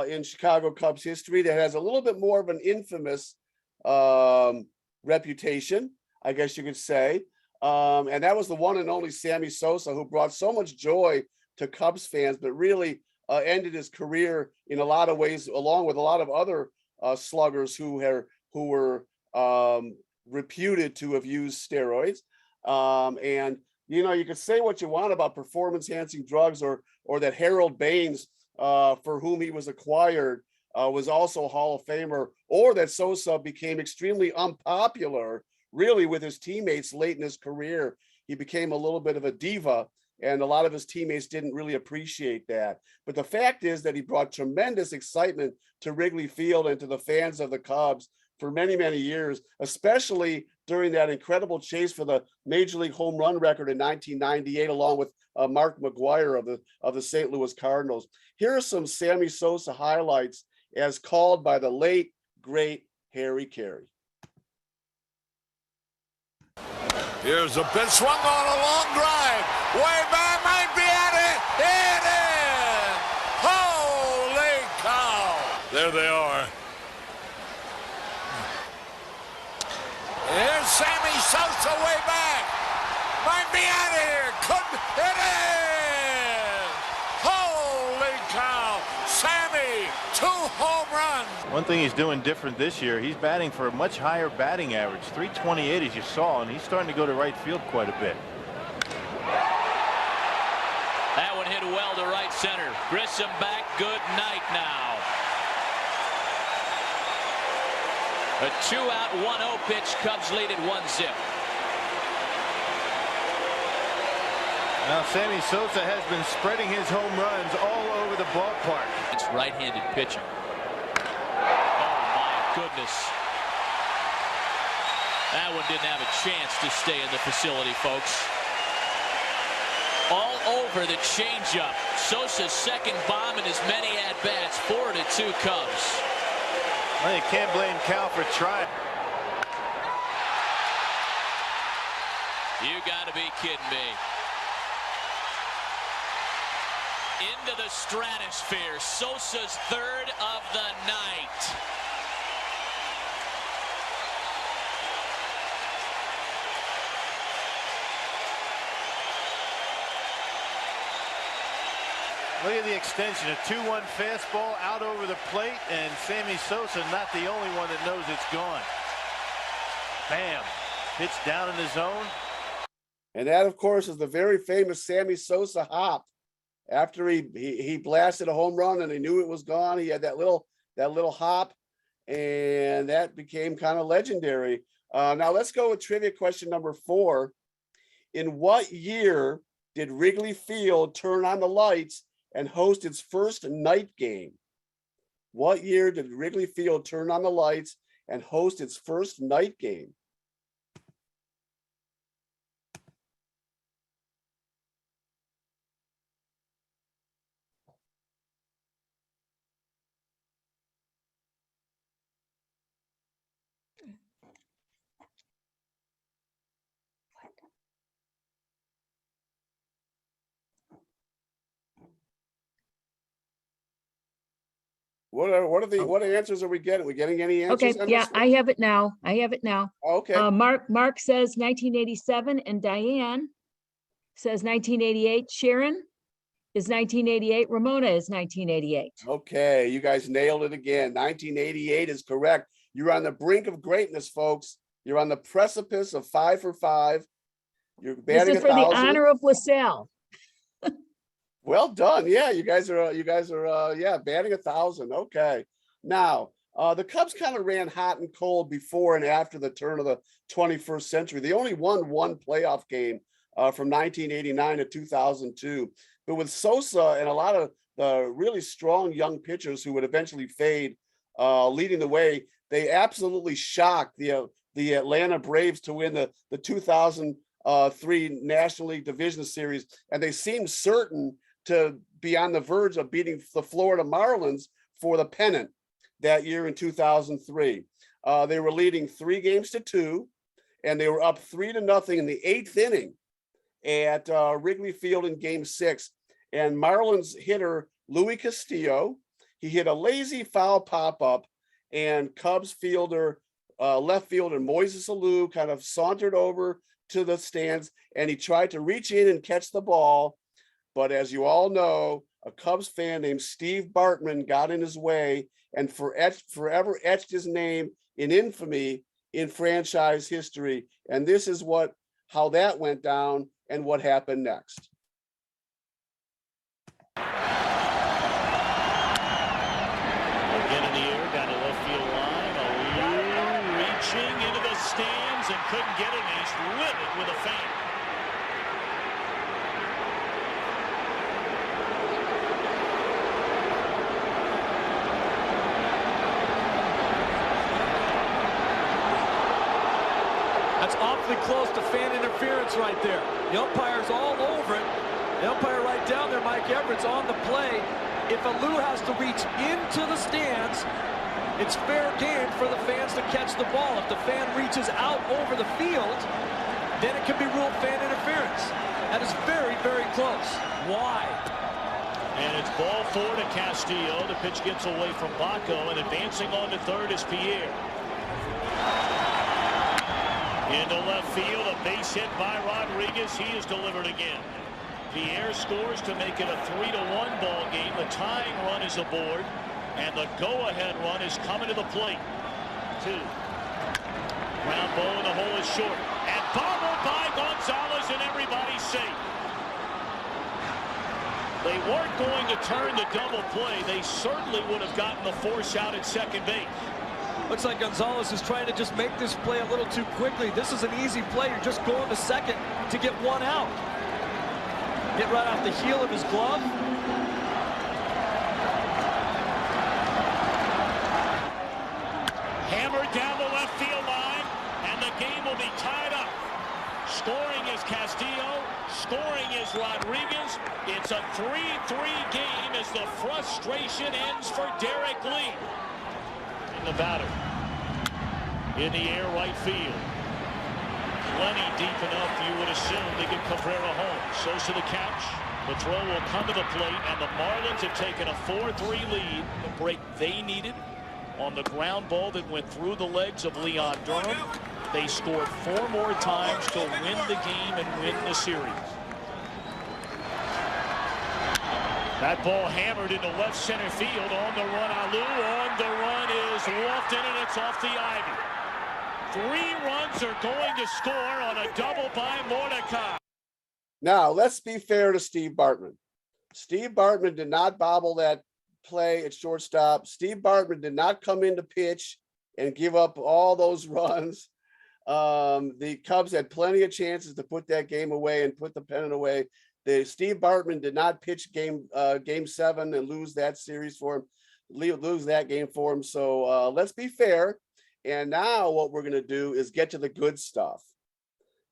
in Chicago Cubs history that has a little bit more of an infamous reputation, I guess you could say. And that was the one and only Sammy Sosa, who brought so much joy to Cubs fans, but really ended his career in a lot of ways, along with a lot of other sluggers who were reputed to have used steroids. And, you know, you could say what you want about performance-enhancing drugs or that Harold Baines, for whom he was acquired, was also a Hall of Famer, or that Sosa became extremely unpopular, really, with his teammates late in his career. He became a little bit of a diva, and a lot of his teammates didn't really appreciate that. But the fact is that he brought tremendous excitement to Wrigley Field and to the fans of the Cubs for many, many years, especially during that incredible chase for the Major League home run record in 1998, along with Mark McGwire of the St. Louis Cardinals. Here are some Sammy Sosa highlights as called by the late, great Harry Carey. Here's a pitch swung on a long drive. Way back, might be at it. It is. Holy cow. There they are. Sosa way back. Might be out of here. It is. Holy cow. Sammy, 2 home runs. One thing he's doing different this year, he's batting for a much higher batting average, 328 as you saw, and he's starting to go to right field quite a bit. That one hit well to right center. Grissom back. Good night now. A 2-out, 1-0 pitch. Cubs lead at 1-0. Now Sammy Sosa has been spreading his home runs all over the ballpark. It's right-handed pitching. Oh my goodness. That one didn't have a chance to stay in the facility, folks. All over the changeup. Sosa's second bomb in as many at-bats. 4-2 Cubs. Well, you can't blame Cal for trying. You got to be kidding me. Into the stratosphere. Sosa's third of the night. Look at the extension, a 2-1 fastball out over the plate, and Sammy Sosa not the only one that knows it's gone. Bam, hits down in the zone. And that, of course, is the very famous Sammy Sosa hop. After he blasted a home run and he knew it was gone, he had that little hop, and that became kind of legendary. Now let's go with trivia question number 4. In what year did Wrigley Field turn on the lights and host its first night game? What year did Wrigley Field turn on the lights and host its first night game? What answers are we getting? Are we getting any answers? Okay, yeah, I have it now. Okay. Mark says 1987, and Diane says 1988. Sharon is 1988. Ramona is 1988. Okay, you guys nailed it again. 1988 is correct. You're on the brink of greatness, folks. You're on the precipice of 5 for 5. You're This batting is for the 1,000. honor of LaSalle. Well done. Yeah, you guys are batting 1,000. Okay. Now, the Cubs kind of ran hot and cold before and after the turn of the 21st century. They only won 1 playoff game from 1989 to 2002. But with Sosa and a lot of the really strong young pitchers who would eventually fade leading the way, they absolutely shocked the Atlanta Braves to win the 2003 National League Division Series. And they seemed certain to be on the verge of beating the Florida Marlins for the pennant that year in 2003. They were leading 3-2, and they were up 3-0 in the 8th inning at Wrigley Field in Game 6. And Marlins hitter Louis Castillo, he hit a lazy foul pop-up, and Cubs fielder, left fielder Moises Alou kind of sauntered over to the stands, and he tried to reach in and catch the ball. But as you all know, a Cubs fan named Steve Bartman got in his way and forever etched his name in infamy in franchise history. And this is how that went down and what happened next. Again in the air, down the left field line. Alou reaching into the stands and couldn't get it, and he's livid with a fan. That's awfully close to fan interference right there. The umpire's all over it. The umpire right down there, Mike Everett's on the play. If Alou has to reach into the stands, it's fair game for the fans to catch the ball. If the fan reaches out over the field, then it can be ruled fan interference. That is very, very close. Why? And it's ball 4 to Castillo. The pitch gets away from Baco, and advancing on to third is Pierre. Into left field, a base hit by Rodriguez. He is delivered again. Pierre scores to make it a 3-1 ball game. The tying run is aboard, and the go-ahead run is coming to the plate. 2. Ground ball in the hole is short, and bobbled by Gonzalez, and everybody's safe. They weren't going to turn the double play. They certainly would have gotten the force out at second base. Looks like Gonzalez is trying to just make this play a little too quickly. This is an easy play. You're just going to second to get one out. Get right off the heel of his glove. Hammered down the left field line, and the game will be tied up. Scoring is Castillo. Scoring is Rodriguez. It's a 3-3 game as the frustration ends for Derek Lee. In the batter. In the air, right field. Plenty deep enough, you would assume, to get Cabrera home. Sosa the catch. The throw will come to the plate, and the Marlins have taken a 4-3 lead. The break they needed on the ground ball that went through the legs of Leon Durham. They scored 4 more times to win the game and win the series. That ball hammered into left center field. On the run, Alou. On the run is Lofton, and it's off the ivy. 3 runs are going to score on a double by Mordecai. Now, let's be fair to Steve Bartman. Steve Bartman did not bobble that play at shortstop. Steve Bartman did not come in to pitch and give up all those runs. The Cubs had plenty of chances to put that game away and put the pennant away. Steve Bartman did not pitch game 7 and lose that series for him, lose that game for him. So let's be fair. And now what we're going to do is get to the good stuff.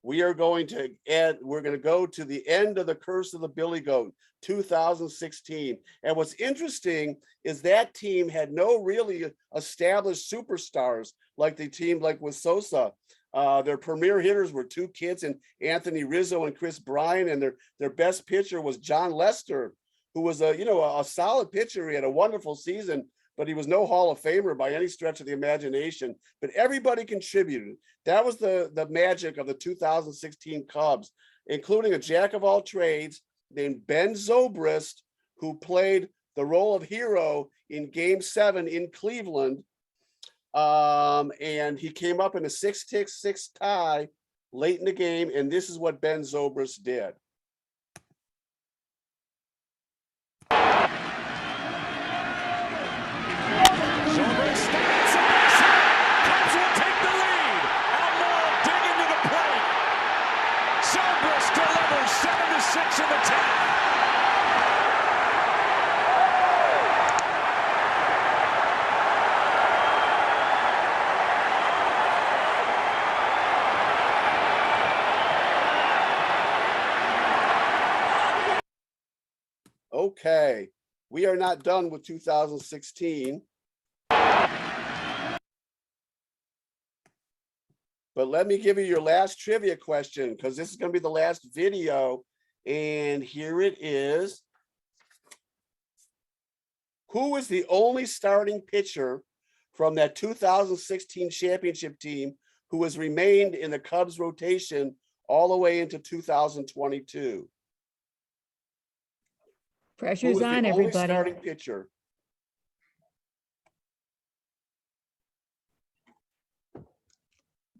We're going to go to the end of the Curse of the Billy Goat, 2016. And what's interesting is that team had no really established superstars like the team like with Sosa. Their premier hitters were 2 kids, and Anthony Rizzo and Chris Bryan, and their best pitcher was John Lester, who was a solid pitcher. He had a wonderful season, but he was no Hall of Famer by any stretch of the imagination. But everybody contributed. That was the magic of the 2016 Cubs, including a jack of all trades named Ben Zobrist, who played the role of hero in Game 7 in Cleveland. And he came up in a 6-6 tie late in the game, and this is what Ben Zobrist did. Zobrist stands up. Cubs will take the lead. Almora digging to the plate. Zobrist delivers 7-6 in the 10th. Okay, we are not done with 2016. But let me give you your last trivia question, because this is going to be the last video. And here it is. Who was the only starting pitcher from that 2016 championship team who has remained in the Cubs rotation all the way into 2022? Pressure's on, everybody. Starting pitcher.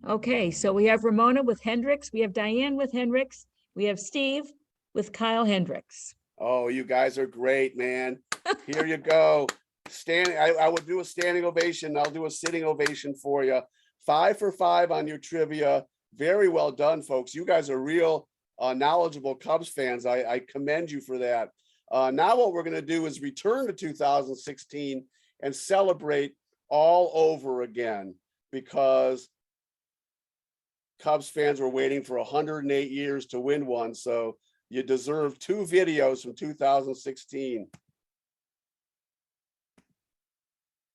Okay, so we have Ramona with Hendricks. We have Diane with Hendricks. We have Steve with Kyle Hendricks. Oh, you guys are great, man. Here you go. I would do a standing ovation. I'll do a sitting ovation for you. 5 for 5 on your trivia. Very well done, folks. You guys are real knowledgeable Cubs fans. I commend you for that. Now what we're going to do is return to 2016 and celebrate all over again, because Cubs fans were waiting for 108 years to win one. So you deserve 2 videos from 2016.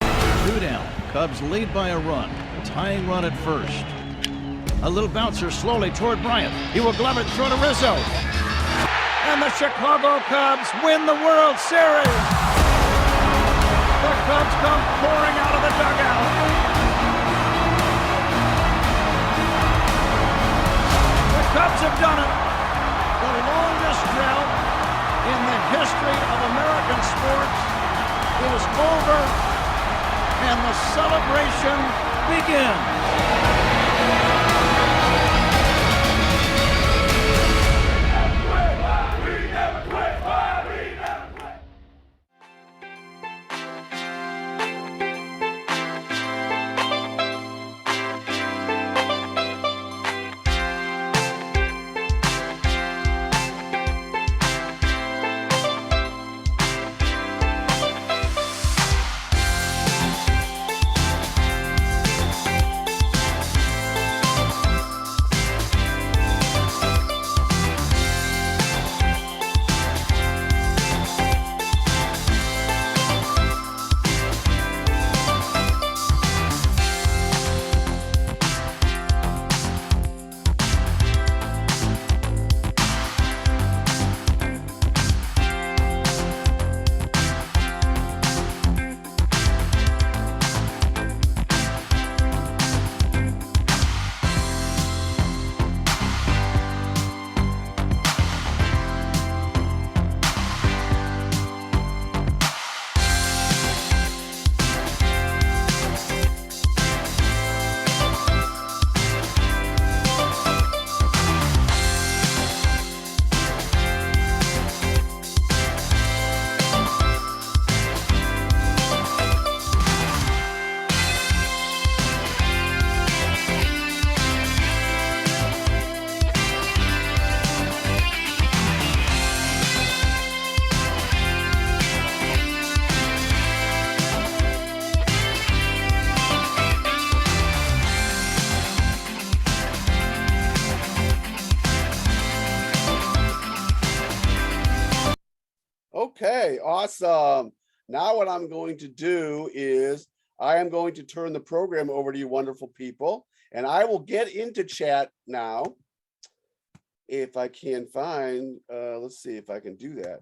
2 down. Cubs lead by a run. Tying run at first. A little bouncer slowly toward Bryant. He will glove it, throw to Rizzo. And the Chicago Cubs win the World Series. The Cubs come pouring out of the dugout. Cubs have done it. The longest drought in the history of American sports is over, and the celebration begins. Okay, awesome. Now what I'm going to do is I am going to turn the program over to you wonderful people, and I will get into chat now. If I can find, let's see if I can do that.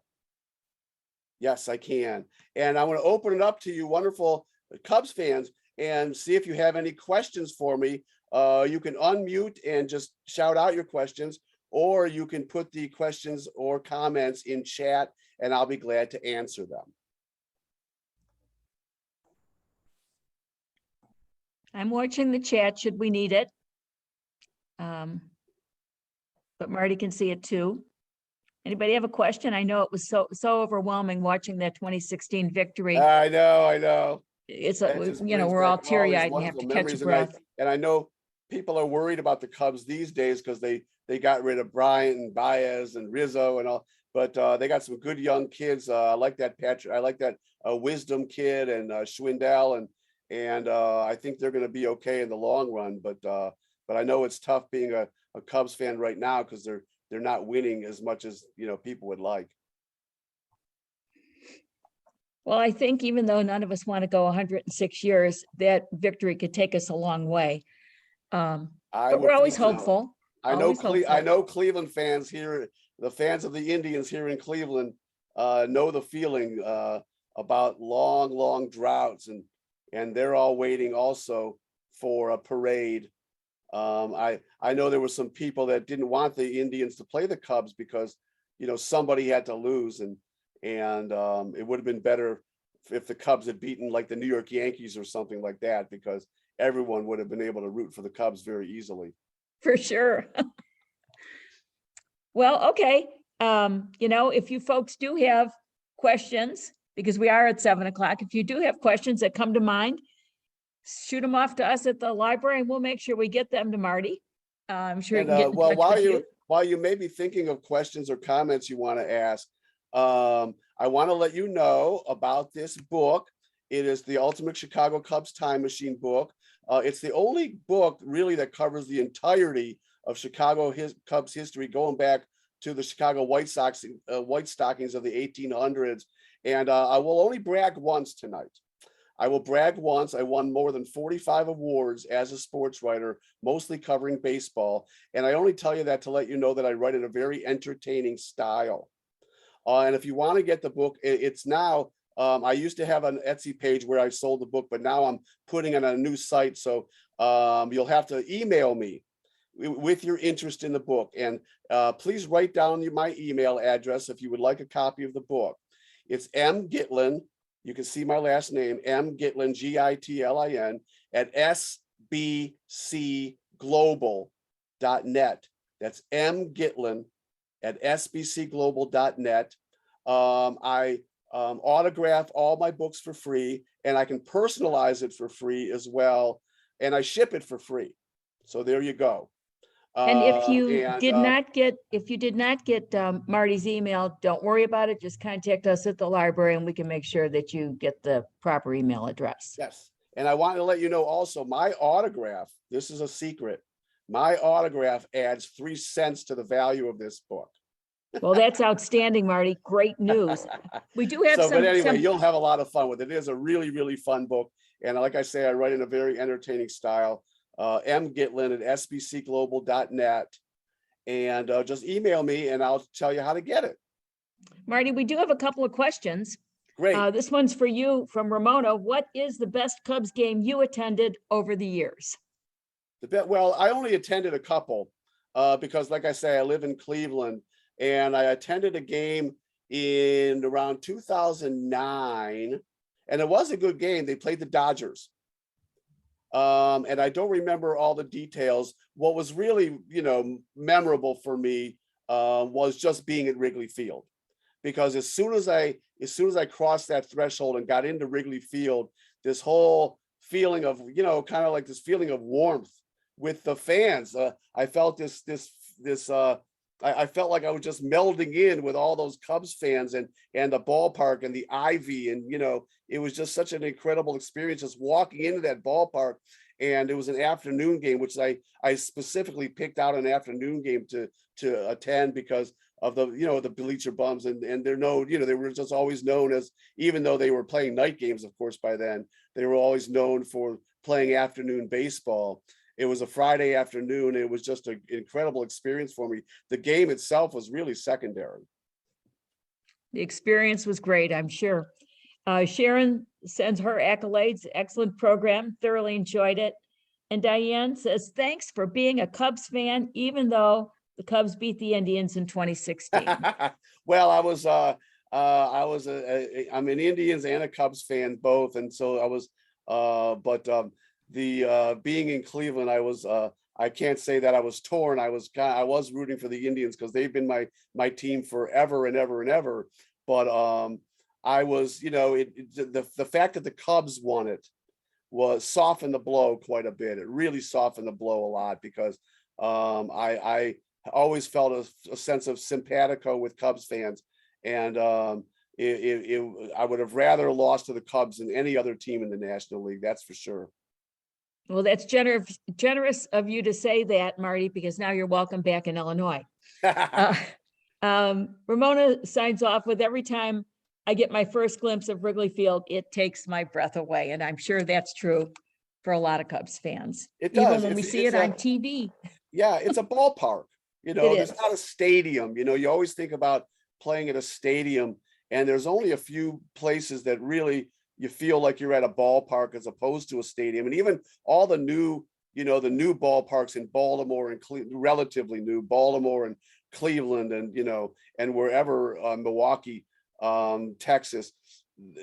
Yes, I can. And I want to open it up to you wonderful Cubs fans and see if you have any questions for me. You can unmute and just shout out your questions, or you can put the questions or comments in chat and I'll be glad to answer them. I'm watching the chat should we need it. But Marty can see it too. Anybody have a question? I know it was so overwhelming watching that 2016 victory. I know. It's That just you know, brings we're back all these teary-eyed and have wonderful to catch a memories, breath. and I know people are worried about the Cubs these days because they got rid of Bryant and Baez and Rizzo and all, but they got some good young kids. I like that Patrick. I like that Wisdom kid and Schwindel, and I think they're going to be okay in the long run. But I know it's tough being a Cubs fan right now because they're not winning as much as people would like. Well, I think even though none of us want to go 106 years, that victory could take us a long way. But we're always hopeful. I know Cleveland fans here, the fans of the Indians here in Cleveland, know the feeling about long droughts, and they're all waiting also for a parade. I know there were some people that didn't want the Indians to play the Cubs because somebody had to lose, and it would have been better if the Cubs had beaten like the New York Yankees or something like that, because everyone would have been able to root for the Cubs very easily. For sure. Well, okay. If you folks do have questions, because we are at 7 o'clock, if you do have questions that come to mind, shoot them off to us at the library and we'll make sure we get them to Marty. I'm sure he can get in touch with you. While you may be thinking of questions or comments you want to ask, I want to let you know about this book. It is the Ultimate Chicago Cubs Time Machine book. It's the only book really that covers the entirety of Chicago Cubs history, going back to the Chicago White Stockings of the 1800s. And I will only brag once tonight. I will brag once. I won more than 45 awards as a sports writer, mostly covering baseball. And I only tell you that to let you know that I write in a very entertaining style. And if you want to get the book, it's now, I used to have an Etsy page where I sold the book, but now I'm putting it on a new site. So you'll have to email me. with your interest in the book. And please write down my email address if you would like a copy of the book. It's M. Gitlin. You can see my last name, M. Gitlin, Gitlin, at sbcglobal.net. That's M. Gitlin at sbcglobal.net. I autograph all my books for free, and I can personalize it for free as well, and I ship it for free. So there you go. And if you did not get Marty's email, don't worry about it. Just contact us at the library and we can make sure that you get the proper email address. Yes. And I want to let you know also, my autograph, this is a secret, my autograph adds 3 cents to the value of this book. Well, that's outstanding, Marty. Great news. We do have but anyway, you'll have a lot of fun with it. It is a really, really fun book. And like I say, I write in a very entertaining style. M. Gitlin at sbcglobal.net. And just email me and I'll tell you how to get it. Marty, we do have a couple of questions. Great. This one's for you from Ramona. What is the best Cubs game you attended over the years? Well, I only attended a couple because, like I say, I live in Cleveland, and I attended a game in around 2009, and it was a good game. They played the Dodgers. And I don't remember all the details. What was really, memorable for me was just being at Wrigley Field, because as soon as I crossed that threshold and got into Wrigley Field, this whole feeling of, kind of like this feeling of warmth with the fans. I felt I felt like I was just melding in with all those Cubs fans and the ballpark and the ivy. And, it was just such an incredible experience just walking into that ballpark. And it was an afternoon game, which I specifically picked out an afternoon game to attend because of the bleacher bums. And they're known, they were just always known as, even though they were playing night games, of course, by then, they were always known for playing afternoon baseball. It was a Friday afternoon. It was just an incredible experience for me. The game itself was really secondary. The experience was great, I'm sure. Sharon sends her accolades. Excellent program. Thoroughly enjoyed it. And Diane says, thanks for being a Cubs fan, even though the Cubs beat the Indians in 2016. Well, I'm an Indians and a Cubs fan both. And so I was, being in Cleveland, I can't say that I was torn. I was rooting for the Indians because they've been my team forever and ever and ever. But I was, the fact that the Cubs won it was softened the blow quite a bit. It really softened the blow a lot because I always felt a sense of simpatico with Cubs fans, and I would have rather lost to the Cubs than any other team in the National League. That's for sure. Well, that's generous of you to say that, Marty, because now you're welcome back in Illinois. Ramona signs off with, every time I get my first glimpse of Wrigley Field, it takes my breath away. And I'm sure that's true for a lot of Cubs fans. It does. Even when we see it on TV. Yeah, it's a ballpark. It It's is. not a stadium. You always think about playing at a stadium, and there's only a few places that really you feel like you're at a ballpark as opposed to a stadium. And even all the new, the new ballparks in Baltimore and relatively new Baltimore and Cleveland and, and wherever, Milwaukee, Texas,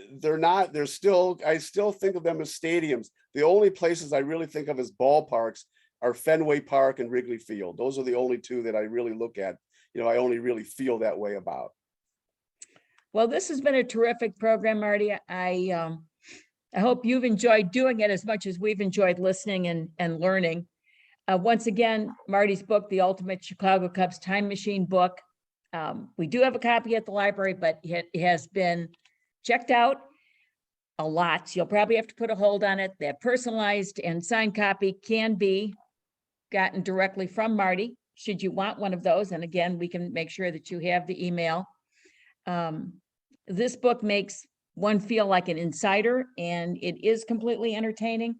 I still think of them as stadiums. The only places I really think of as ballparks are Fenway Park and Wrigley Field. Those are the only two that I really look at. I only really feel that way about. Well, this has been a terrific program, Marty. I hope you've enjoyed doing it as much as we've enjoyed listening and learning. Once again, Marty's book, The Ultimate Chicago Cubs Time Machine book. We do have a copy at the library, but it has been checked out a lot. You'll probably have to put a hold on it. That personalized and signed copy can be gotten directly from Marty, should you want one of those. And again, we can make sure that you have the email. This book makes one feel like an insider, and it is completely entertaining.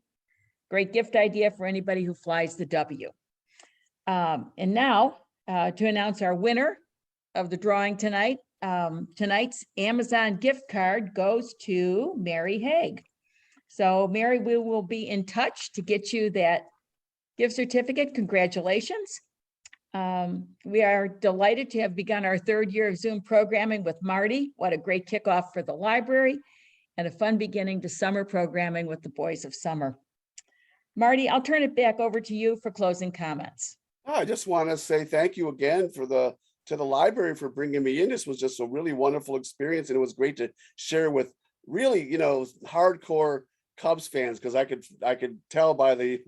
Great gift idea for anybody who flies the W. And now to announce our winner of the drawing tonight. Tonight's Amazon gift card goes to Mary Haig. So Mary, we will be in touch to get you that Gift certificate, congratulations. We are delighted to have begun our third year of Zoom programming with Marty. What a great kickoff for the library and a fun beginning to summer programming with the Boys of Summer. Marty, I'll turn it back over to you for closing comments. I just want to say thank you again to the library for bringing me in. This was just a really wonderful experience, and it was great to share with really, hardcore Cubs fans, because I could tell by the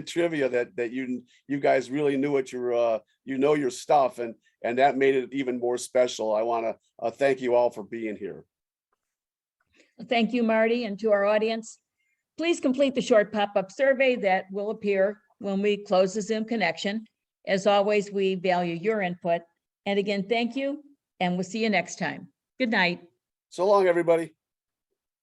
trivia that you guys really knew what your stuff, and that made it even more special. I want to thank you all for being here. Thank you, Marty, and to our audience. Please complete the short pop-up survey that will appear when we close the Zoom connection. As always, we value your input. And again, thank you, and we'll see you next time. Good night. So long, everybody.